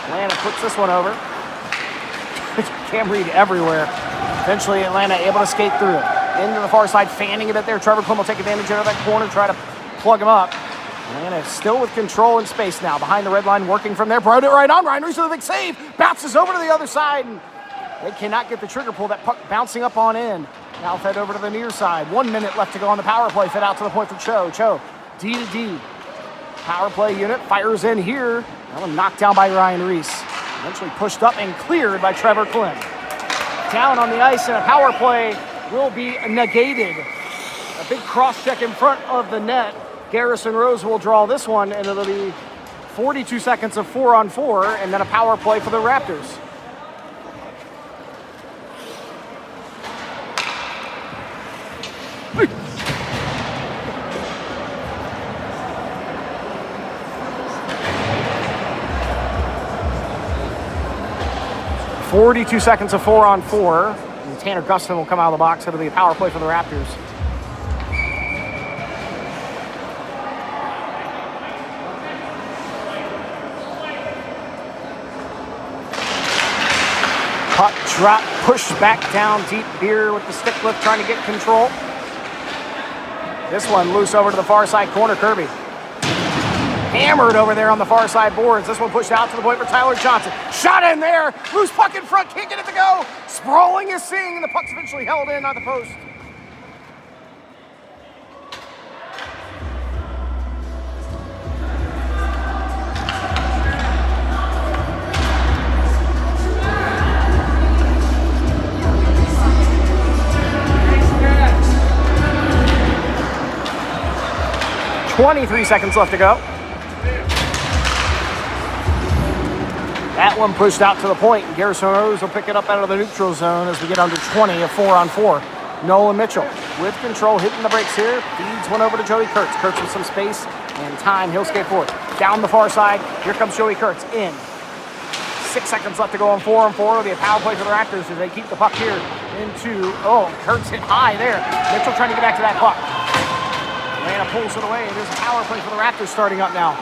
Atlanta puts this one over. Cam Reed everywhere. Eventually Atlanta able to skate through it. Into the far side, fanning it at there. Trevor Klim will take advantage of that corner, try to plug him up. Atlanta still with control and space now. Behind the red line, working from there. Brought it right on. Ryan Reese with a big save. Bounces over to the other side. And they cannot get the trigger pull. That puck bouncing up on in. Now fed over to the near side. 1 minute left to go on the power play. Fed out to the point for Cho. Cho, D to D. Power play unit fires in here. That one knocked down by Ryan Reese. Eventually pushed up and cleared by Trevor Klim. Down on the ice, and a power play will be negated. A big cross check in front of the net. Garrison Rose will draw this one, and it'll be 42 seconds of 4-on-4, and then a power play for the Raptors. Hey. 42 seconds of 4-on-4. Tanner Gustin will come out of the box. It'll be a power play for the Raptors. Puck drop, push back down deep. Beer with the stick lift trying to get control. This one loose over to the far side corner. Kirby hammered over there on the far side boards. This one pushed out to the point for Tyler Johnson. Shot in there. Loose puck in front. Can't get it to go. Sprawling is seeing, and the puck's eventually held in on the post. .23 seconds left to go. That one pushed out to the point. Garrison Rose will pick it up out of the neutral zone as we get under 20, a 4-on-4. Nolan Mitchell with control, hitting the brakes here. Feeds one over to Joey Kurtz. Kurtz with some space and time. He'll skate forward. Down the far side. Here comes Joey Kurtz in. 6 seconds left to go on 4-on-4. It'll be a power play for the Raptors as they keep the puck here into, Kurtz hit high there. Mitchell trying to get back to that puck. Atlanta pulls it away. It is a power play for the Raptors starting up now.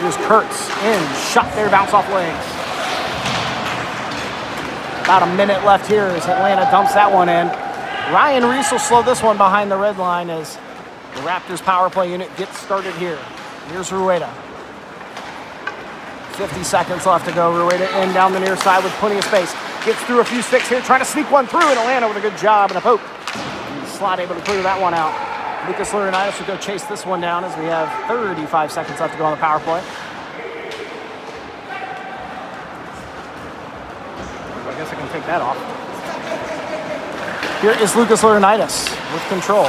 Here's Kurtz in. Shot there, bounce off legs. About a minute left here as Atlanta dumps that one in. Ryan Reese will slow this one behind the red line as the Raptors power play unit gets started here. Here's Rueda. 50 seconds left to go. Rueda in down the near side with plenty of space. Gets through a few sticks here, trying to sneak one through, and Atlanta with a good job and a poke. And Slot able to clear that one out. Lucas Laurinaitis will go chase this one down as we have 35 seconds left to go on the power play. I guess I can take that off. Here is Lucas Laurinaitis with control.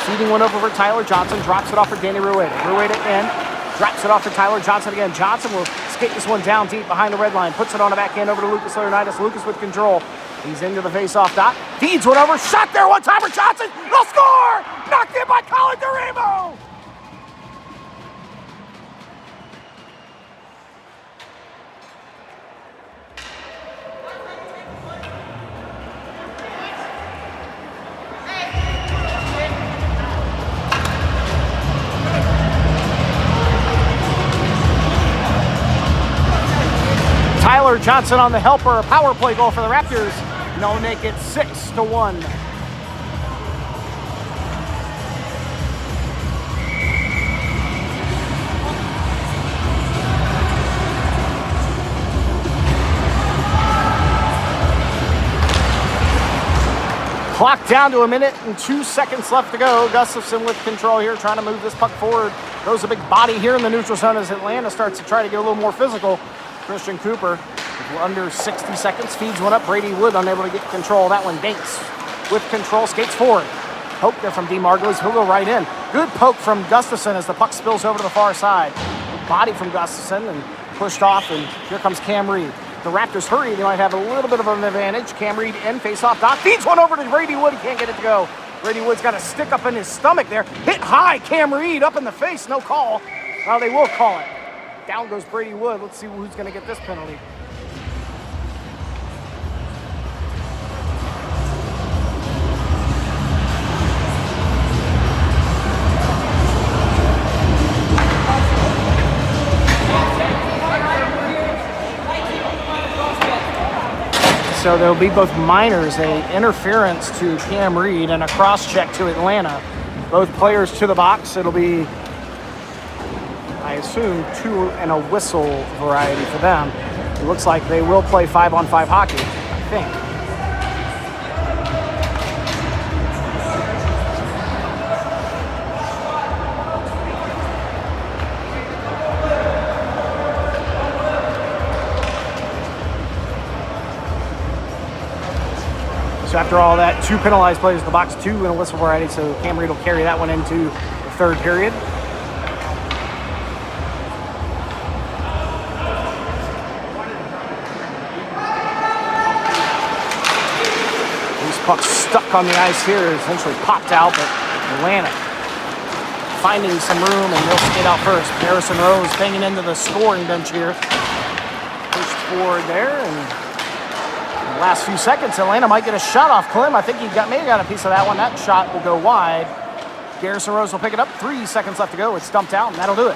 Feeding one over for Tyler Johnson, drops it off for Danny Rueda. Rueda in, drops it off for Tyler Johnson again. Johnson will skate this one down deep behind the red line, puts it on the back end over to Lucas Laurinaitis. Lucas with control. He's into the face-off dot. Feeds one over, shot there, one-timer, Johnson, they'll score! Knocked in by Colin DeRemo! Tyler Johnson on the helper, a power play goal for the Raptors. No naked, 6-1. Clock down to a minute and 2 seconds left to go. Gustafson with control here, trying to move this puck forward. Throws a big body here in the neutral zone as Atlanta starts to try to get a little more physical. Christian Cooper, under 60 seconds, feeds one up. Brady Wood unable to get control. That one Danks with control, skates forward. Poke there from D. Margulies. He'll go right in. Good poke from Gustafson as the puck spills over to the far side. Body from Gustafson and pushed off, and here comes Cam Reed. The Raptors hurry. They might have a little bit of an advantage. Cam Reed in, face-off dot. Feeds one over to Brady Wood. He can't get it to go. Brady Wood's got a stick up in his stomach there. Hit high. Cam Reed up in the face. No call. Well, they will call it. Down goes Brady Wood. Let's see who's going to get this penalty. So there'll be both minors, a interference to Cam Reed and a cross-check to Atlanta. Both players to the box. It'll be, I assume, 2 and a whistle variety for them. It looks like they will play 5-on-5 hockey, I think. So after all that, 2 penalized plays in the box, 2 and a whistle variety, so Cam Reed will carry that one into the third period. Puck stuck on the ice here, essentially popped out, but Atlanta finding some room, and they'll skate out first. Harrison Rose banging into the scoring bench here. Pushed forward there, and in the last few seconds, Atlanta might get a shot off Klim. I think he may have got a piece of that one. That shot will go wide. Garrison Rose will pick it up. 3 seconds left to go. It's dumped out, and that'll do it.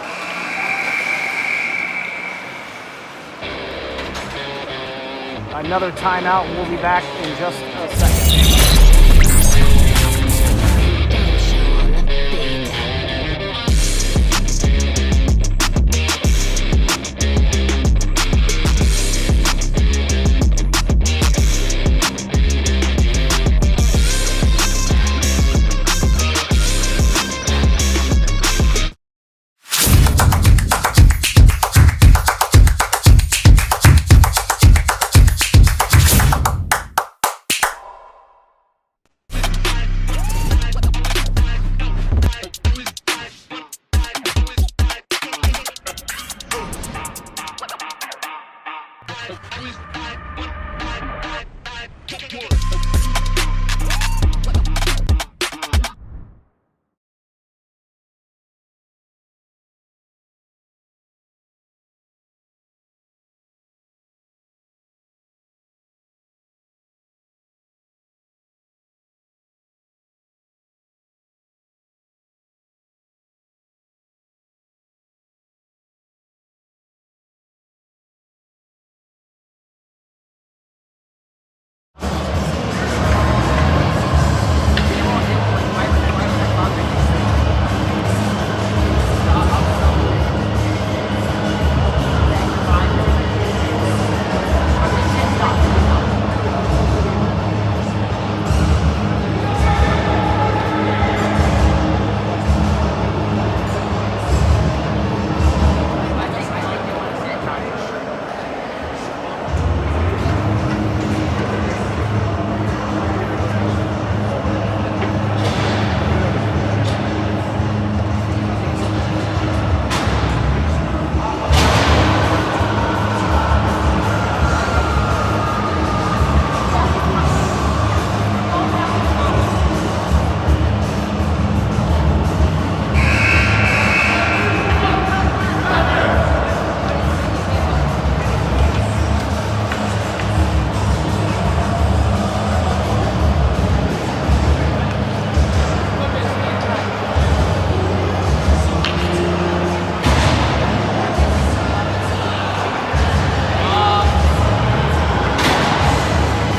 Another timeout, and we'll be back in just a second.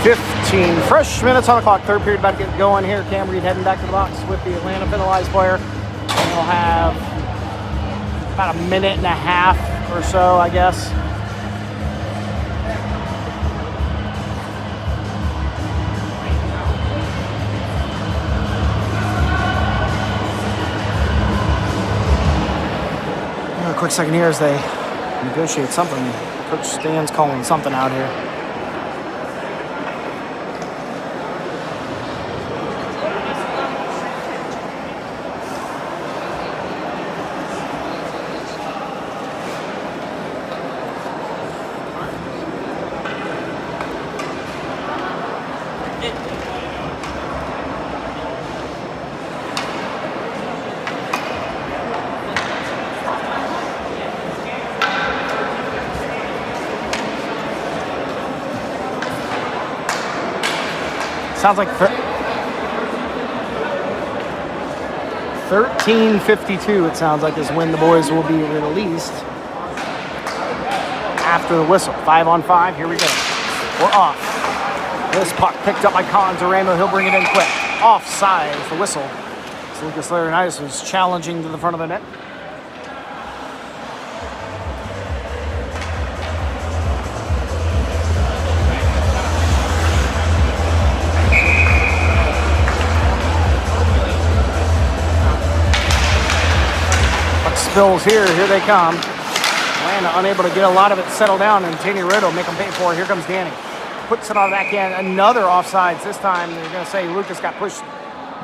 15 fresh minutes on the clock. Third period about to get going here. Cam Reed heading back to the box with the Atlanta penalized player. And we'll have about a minute and a half or so, I guess. A quick second here as they negotiate something. Coach Stan's calling something out here. Sounds like 13:52, it sounds like, is when the boys will be released after the whistle. 5-on-5, here we go. We're off. This puck picked up by Collins Aramo. He'll bring it in quick. Offside is the whistle. So Lucas Laurinaitis was challenging to the front of the net. Spills here they come. Atlanta unable to get a lot of it settled down, and Taney Ridd will make them pay for it. Here comes Danny. Puts it on the back end. Another offsides. This time they're going to say Lucas got pushed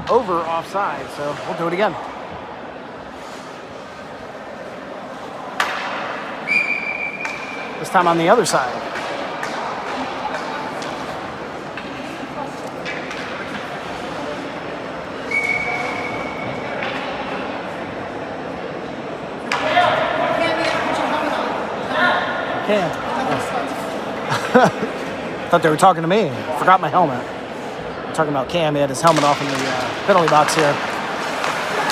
over offside, so we'll do it again. This time on the other side. Cam. Thought they were talking to me. Forgot my helmet. I'm talking about Cam. He had his helmet off in the penalty box here.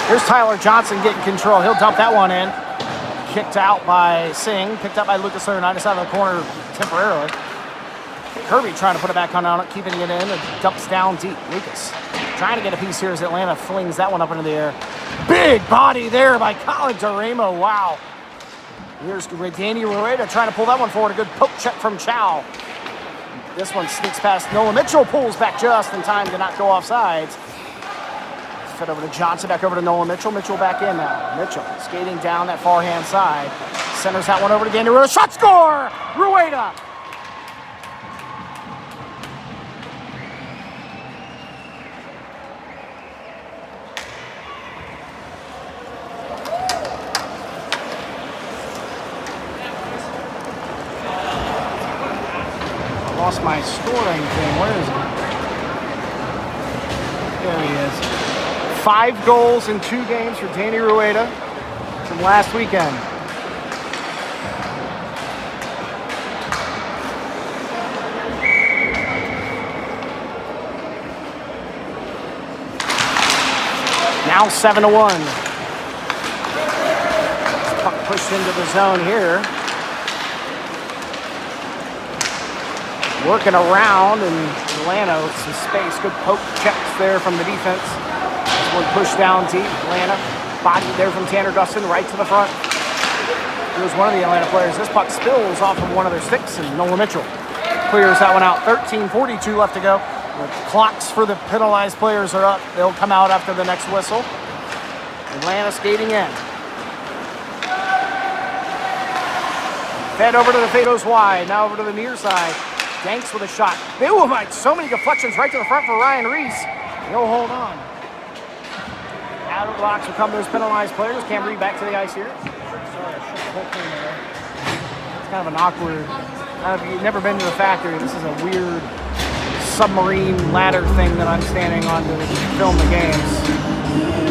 Here's Tyler Johnson getting control. He'll dump that one in. Kicked out by Singh. Picked up by Lucas Laurinaitis out of the corner temporarily. Kirby trying to put it back on it, keeping it in. It dumps down deep. Lucas trying to get a piece here as Atlanta flings that one up into the air. Big body there by Colin Duramo. Wow. Here's Danny Rueda trying to pull that one forward. A good poke check from Chow. This one sneaks past Noah Mitchell. Pulls back just in time to not go off sides. Fed over to Johnson, back over to Noah Mitchell. Mitchell back in now. Mitchell skating down that far hand side. Centers that one over to Danny Rueda. Shot score! Rueda! Lost my scoring thing. Where is it? There he is. 5 goals in 2 games for Danny Rueda from last weekend. Now 7-1. Puck pushed into the zone here. Working around, and Atlanta with some space. Good poke checks there from the defense. This one pushed down deep. Atlanta body there from Tanner Gustin right to the front. Here's one of the Atlanta players. This puck spills off of one of their sticks, and Noah Mitchell clears that one out. 13:42 left to go. The clocks for the penalized players are up. They'll come out after the next whistle. Atlanta skating in. Fed over to the Fados wide. Now over to the near side. Danks with a shot. Oh my, so many deflections right to the front for Ryan Reese. He'll hold on. Out of the box will come those penalized players. Cam Reed back to the ice here. Sorry, I shook the whole thing there. It's kind of an awkward, if you've never been to the factory, this is a weird submarine ladder thing that I'm standing on to film the games.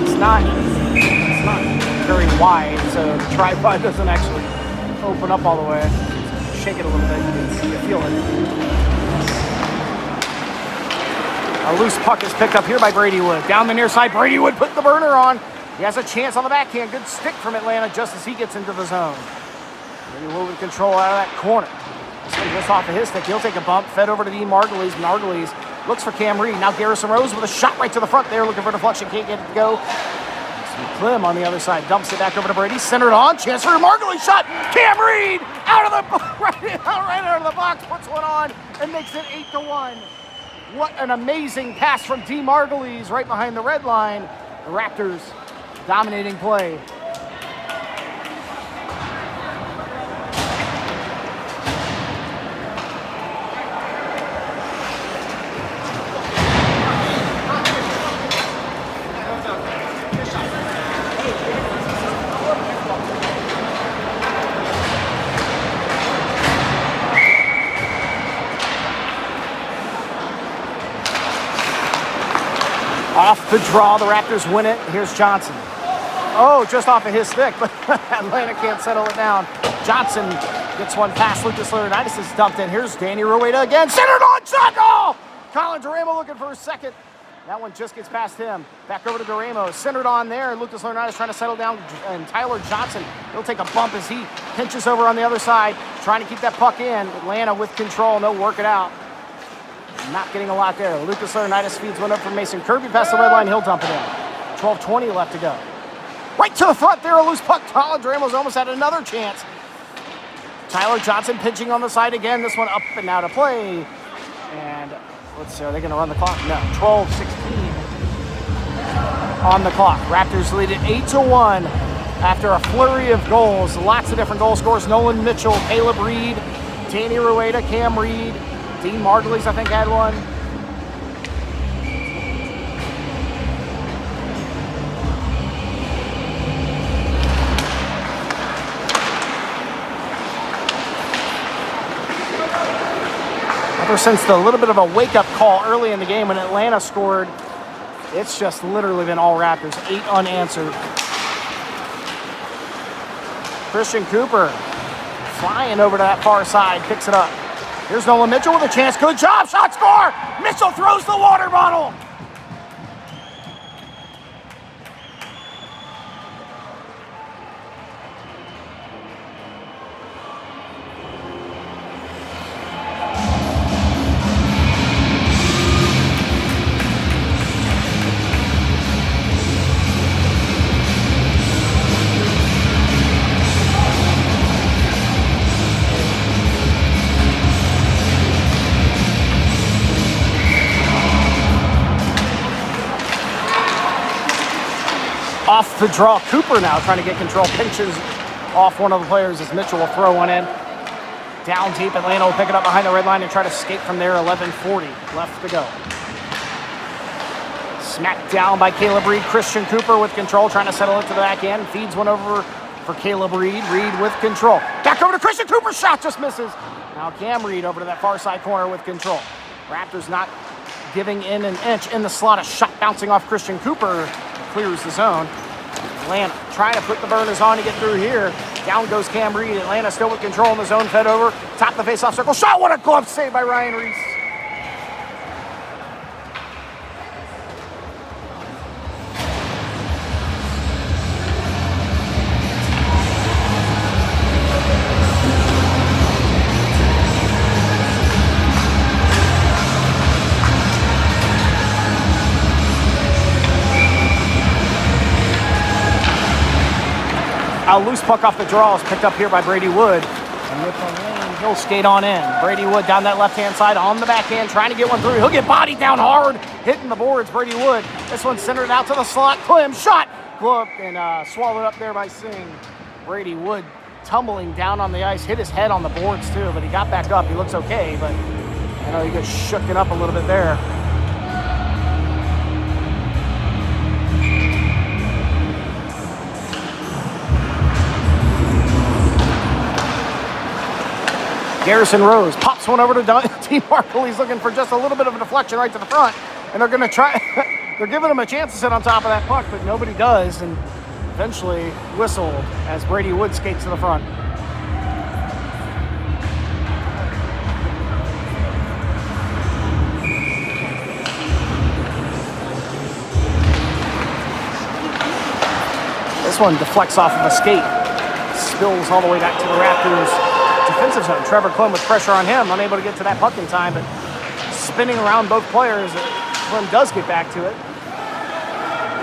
It's not very wide, so the tripod doesn't actually open up all the way. Shake it a little bit, you feel it. A loose puck is picked up here by Brady Wood. Down the near side, Brady Wood put the burner on. He has a chance on the backhand. Good stick from Atlanta just as he gets into the zone. Brady Wood with control out of that corner. This off of his stick. He'll take a bump. Fed over to Dean Margulies. Margulies looks for Cam Reed. Now Garrison Rose with a shot right to the front there. Looking for deflection. Can't get it to go. Clem on the other side dumps it back over to Brady. Centered on. Chance for a Margulies shot. Cam Reed out of the right out of the box. Puts one on and makes it 8-1. What an amazing pass from D. Margulies right behind the red line. The Raptors dominating play. Off the draw, the Raptors win it. Here's Johnson. Oh, just off of his stick, but Atlanta can't settle it down. Johnson gets one past Lucas Laurinaitis is dumped in. Here's Danny Rueda again. Centered on shot goal! Colin Duramo looking for a second. That one just gets past him. Back over to Duramo. Centered on there. Lucas Laurinaitis trying to settle down. And Tyler Johnson, he'll take a bump as he pinches over on the other side, trying to keep that puck in. Atlanta with control. No, work it out. Not getting a lot there. Lucas Laurinaitis feeds one up from Mason Kirby past the red line. He'll dump it in. 12:20 left to go. Right to the front there, a loose puck. Colin Duramo's almost had another chance. Tyler Johnson pitching on the side again. This one up and out of play. And let's see, are they going to run the clock? No. 12:16 on the clock. Raptors lead it 8-1 after a flurry of goals. Lots of different goal scorers. Nolan Mitchell, Caleb Reed, Danny Rueda, Cam Reed. Dean Margulies, I think, had one. Ever since the little bit of a wake-up call early in the game when Atlanta scored, it's just literally been all Raptors. 8 unanswered. Christian Cooper flying over to that far side, picks it up. Here's Nolan Mitchell with a chance. Good job, shot, score! Mitchell throws the water bottle. Off the draw, Cooper now trying to get control. Pinches off one of the players as Mitchell will throw one in. Down deep, Atlanta will pick it up behind the red line and try to skate from there. 11:40 left to go. Smacked down by Caleb Reed. Christian Cooper with control, trying to settle it to the back end. Feeds one over for Caleb Reed. Reed with control. Back over to Christian Cooper. Shot just misses. Now Cam Reed over to that far side corner with control. Raptors not giving in an inch in the slot. A shot bouncing off Christian Cooper. Clears the zone. Atlanta trying to put the burners on to get through here. Down goes Cam Reed. Atlanta still with control in the zone. Fed over. Top the face-off circle. Shot. What a glove save by Ryan Reese. A loose puck off the draw is picked up here by Brady Wood. And with the lane, he'll skate on in. Brady Wood down that left-hand side on the backhand, trying to get one through. He'll get bodied down hard, hitting the boards. Brady Wood. This one centered out to the slot. Clem shot. Glove and swallowed up there by Singh. Brady Wood tumbling down on the ice, hit his head on the boards too, but he got back up. He looks okay, but I know he got shooken up a little bit there. Garrison Rose pops one over to T. Markle. He's looking for just a little bit of a deflection right to the front. And they're going to try, they're giving him a chance to sit on top of that puck, but nobody does. And eventually whistled as Brady Wood skates to the front. This one deflects off of a skate. Spills all the way back to the Raptors defensive zone. Trevor Clem with pressure on him, unable to get to that puck in time, but spinning around both players, Clem does get back to it.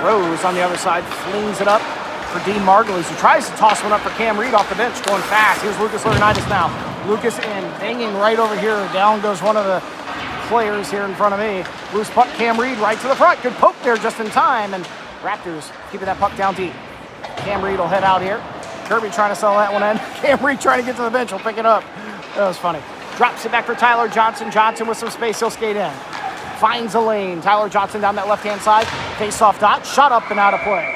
Rose on the other side flings it up for Dean Margulies, who tries to toss one up for Cam Reed off the bench, going fast. Here's Lucas Laurinaitis now. Lucas in, banging right over here. Down goes one of the players here in front of me. Loose puck, Cam Reed right to the front. Good poke there just in time, and Raptors keeping that puck down deep. Cam Reed will head out here. Kirby trying to sell that one in. Cam Reed trying to get to the bench. He'll pick it up. That was funny. Drops it back for Tyler Johnson. Johnson with some space. He'll skate in. Finds a lane. Tyler Johnson down that left-hand side. Face-off dot. Shot up and out of play.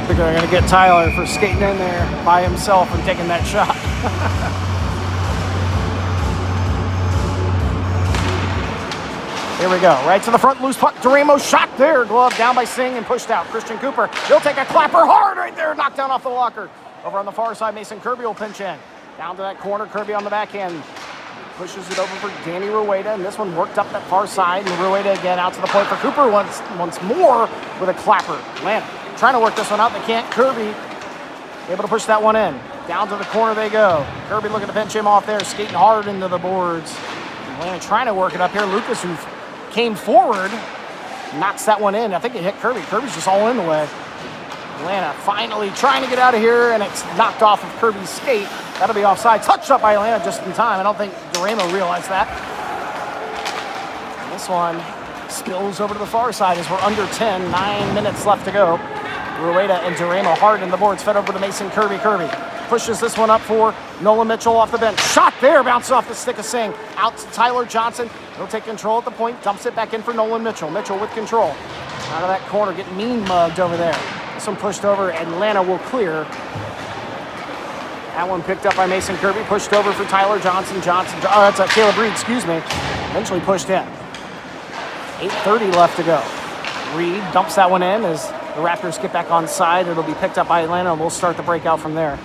I think they're going to get Tyler for skating in there by himself and taking that shot. Here we go. Right to the front. Loose puck. Doremo shot there. Glove down by Singh and pushed out. Christian Cooper. He'll take a clapper hard right there. Knocked down off the locker. Over on the far side, Mason Kirby will pinch in. Down to that corner. Kirby on the backhand. Pushes it over for Danny Rueda, and this one worked up that far side. And Rueda again out to the point for Cooper once more with a clapper. Atlanta trying to work this one out. They can't. Kirby able to push that one in. Down to the corner they go. Kirby looking to pinch him off there, skating hard into the boards. Atlanta trying to work it up here. Lucas, who came forward, knocks that one in. I think it hit Kirby. Kirby's just all in the way. Atlanta finally trying to get out of here, and it's knocked off of Kirby's skate. That'll be offside. Touched up by Atlanta just in time. I don't think Doremo realized that. And this one spills over to the far side as we're under 10. 9 minutes left to go. Rueda and Doremo hard in the boards. Fed over to Mason Kirby. Kirby pushes this one up for Nolan Mitchell off the bench. Shot there. Bounces off the stick of Singh. Out to Tyler Johnson. He'll take control at the point. Dumps it back in for Nolan Mitchell. Mitchell with control. Out of that corner. Getting mean mugged over there. This one pushed over. Atlanta will clear That one picked up by Mason Kirby, pushed over for Tyler Johnson. Oh, that's Caleb Reed, excuse me. Eventually pushed in. 8:30 left to go. Reed dumps that one in as the Raptors get back on side. It'll be picked up by Atlanta, and we'll start the breakout from there.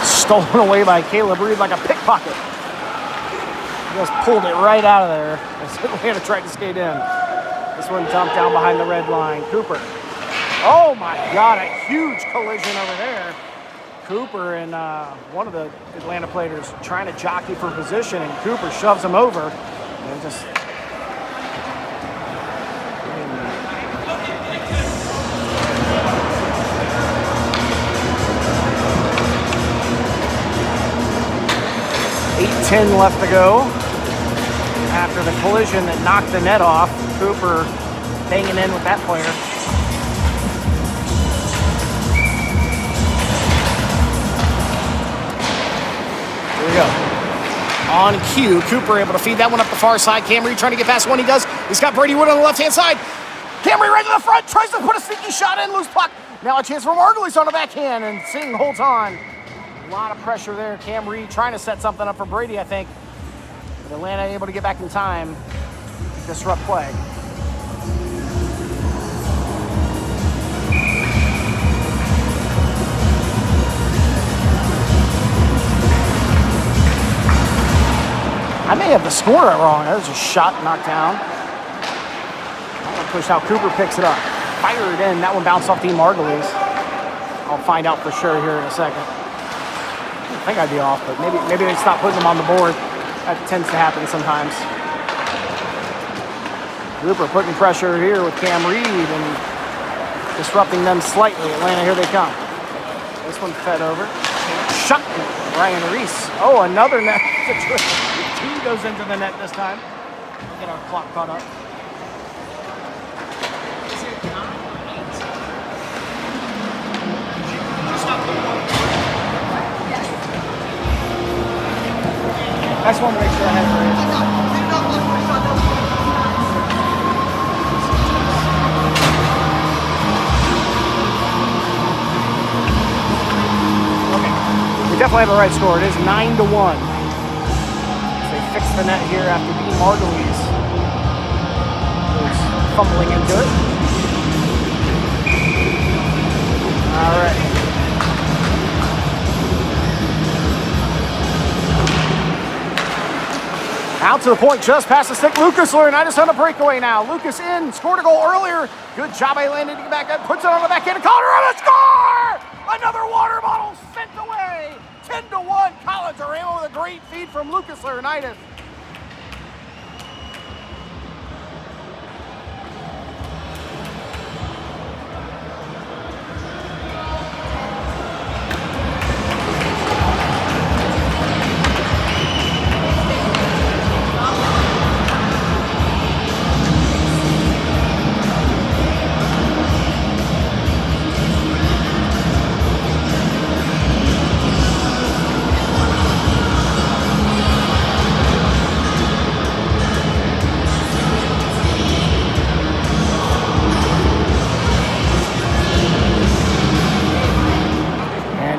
Stolen away by Caleb Reed like a pickpocket. He just pulled it right out of there as Atlanta tried to skate in. This one dumped down behind the red line. Cooper. Oh my God, a huge collision over there. Cooper and one of the Atlanta players trying to jockey for position, and Cooper shoves him over. And just... .8:10 left to go. After the collision that knocked the net off, Cooper hanging in with that player. Here we go. On cue, Cooper able to feed that one up the far side. Camry trying to get past one. He does. He's got Brady Wood on the left-hand side. Camry right to the front. Tries to put a sneaky shot in. Loose puck. Now a chance for Margulies on the backhand. And Singh holds on. A lot of pressure there. Cam Reed trying to set something up for Brady, I think. But Atlanta able to get back in time to disrupt play. I may have the score wrong. That was a shot knocked down. Push out. Cooper picks it up. Fired in. That one bounced off Dean Margulies. I'll find out for sure here in a second. I think I'd be off, but maybe they stop putting them on the board. That tends to happen sometimes. Cooper putting pressure here with Cam Reed and disrupting them slightly. Atlanta, here they come. This one fed over. Shot Ryan Reese. Oh, another net. He goes into the net this time. Get our clock caught up. I just want to make sure I have it. Okay. We definitely have the right score. It is 9-1. They fix the net here after Dean Margulies was fumbling into it. All right. Out to the point, just past the stick. Lucas Laurinaitis on a breakaway now. Lucas in, scored a goal earlier. Good job by Landon to get back up. Puts it on the back end of Colorado. Score! Another water bottle sent away. 10-1. Collins Aramo with a great feed from Lucas Laurinaitis.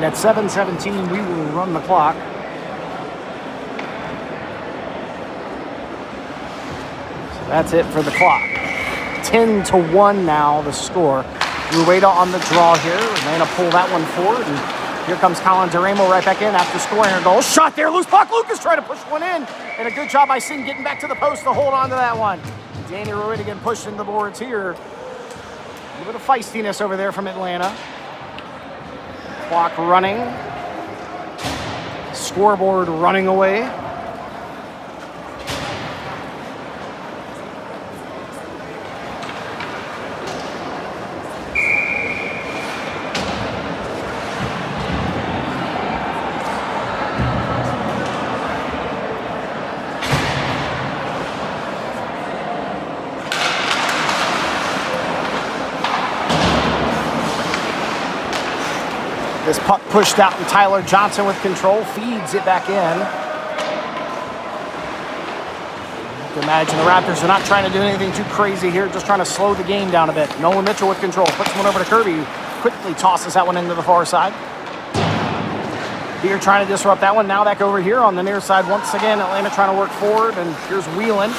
At 7:17, we will run the clock. So that's it for the clock. 10-1 now, the score. Rueda on the draw here. Atlanta pull that one forward, and here comes Colin Duramo right back in after scoring a goal. Shot there, loose puck. Lucas trying to push one in, and a good job by Singh getting back to the post to hold on to that one. Danny Rueda again pushing the boards here. A little bit of feistiness over there from Atlanta. Clock running. Scoreboard running away. This puck pushed out, and Tyler Johnson with control feeds it back in. have to imagine the Raptors are not trying to do anything too crazy here, just trying to slow the game down a bit. Nolan Mitchell with control, puts one over to Kirby, who quickly tosses that one into the far side. Beer trying to disrupt that one. Now back over here on the near side once again. Atlanta trying to work forward, and here's Whelan.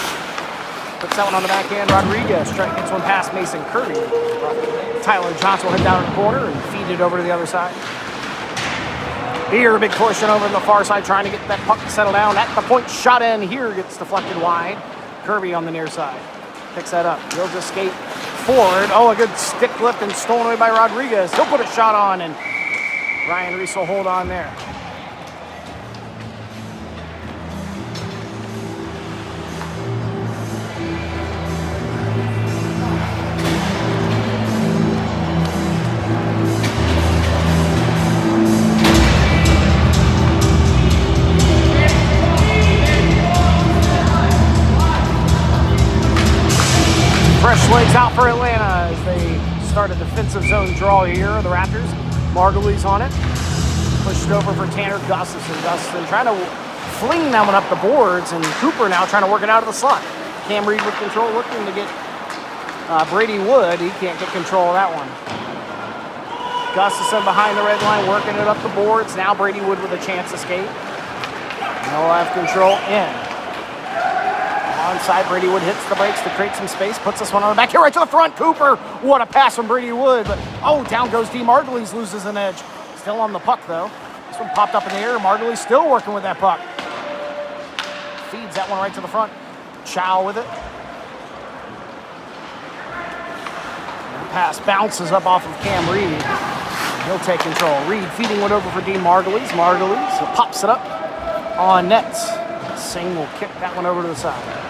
Puts that one on the backhand. Rodriguez gets one past Mason Kirby. Tyler Johnson will head down in the corner and feed it over to the other side. Beer, big cushion over to the far side, trying to get that puck to settle down. At the point, shot in here, gets deflected wide. Kirby on the near side. Picks that up. He'll just skate forward. Oh, a good stick lift and stolen away by Rodriguez. He'll put a shot on, and Ryan Reese will hold on there. Fresh legs out for Atlanta as they start a defensive zone draw here. The Raptors. Margulies on it. Pushed over for Tanner Gustafson. Gustafson trying to fling that one up the boards, and Cooper now trying to work it out of the slot. Cam Reed with control, looking to get Brady Wood. He can't get control of that one. Gustafson behind the red line, working it up the boards. Now Brady Wood with a chance to skate. They'll have control in. Onside, Brady Wood hits the brakes to create some space, puts this one on the back here, right to the front. Cooper, what a pass from Brady Wood, but down goes D. Margulies, loses an edge. Still on the puck though. This one popped up in the air. Margulies still working with that puck. Feeds that one right to the front. Chow with it. The pass bounces up off of Cam Reed. He'll take control. Reed feeding one over for D. Margulies. Margulies pops it up on nets. Singh will kick that one over to the side.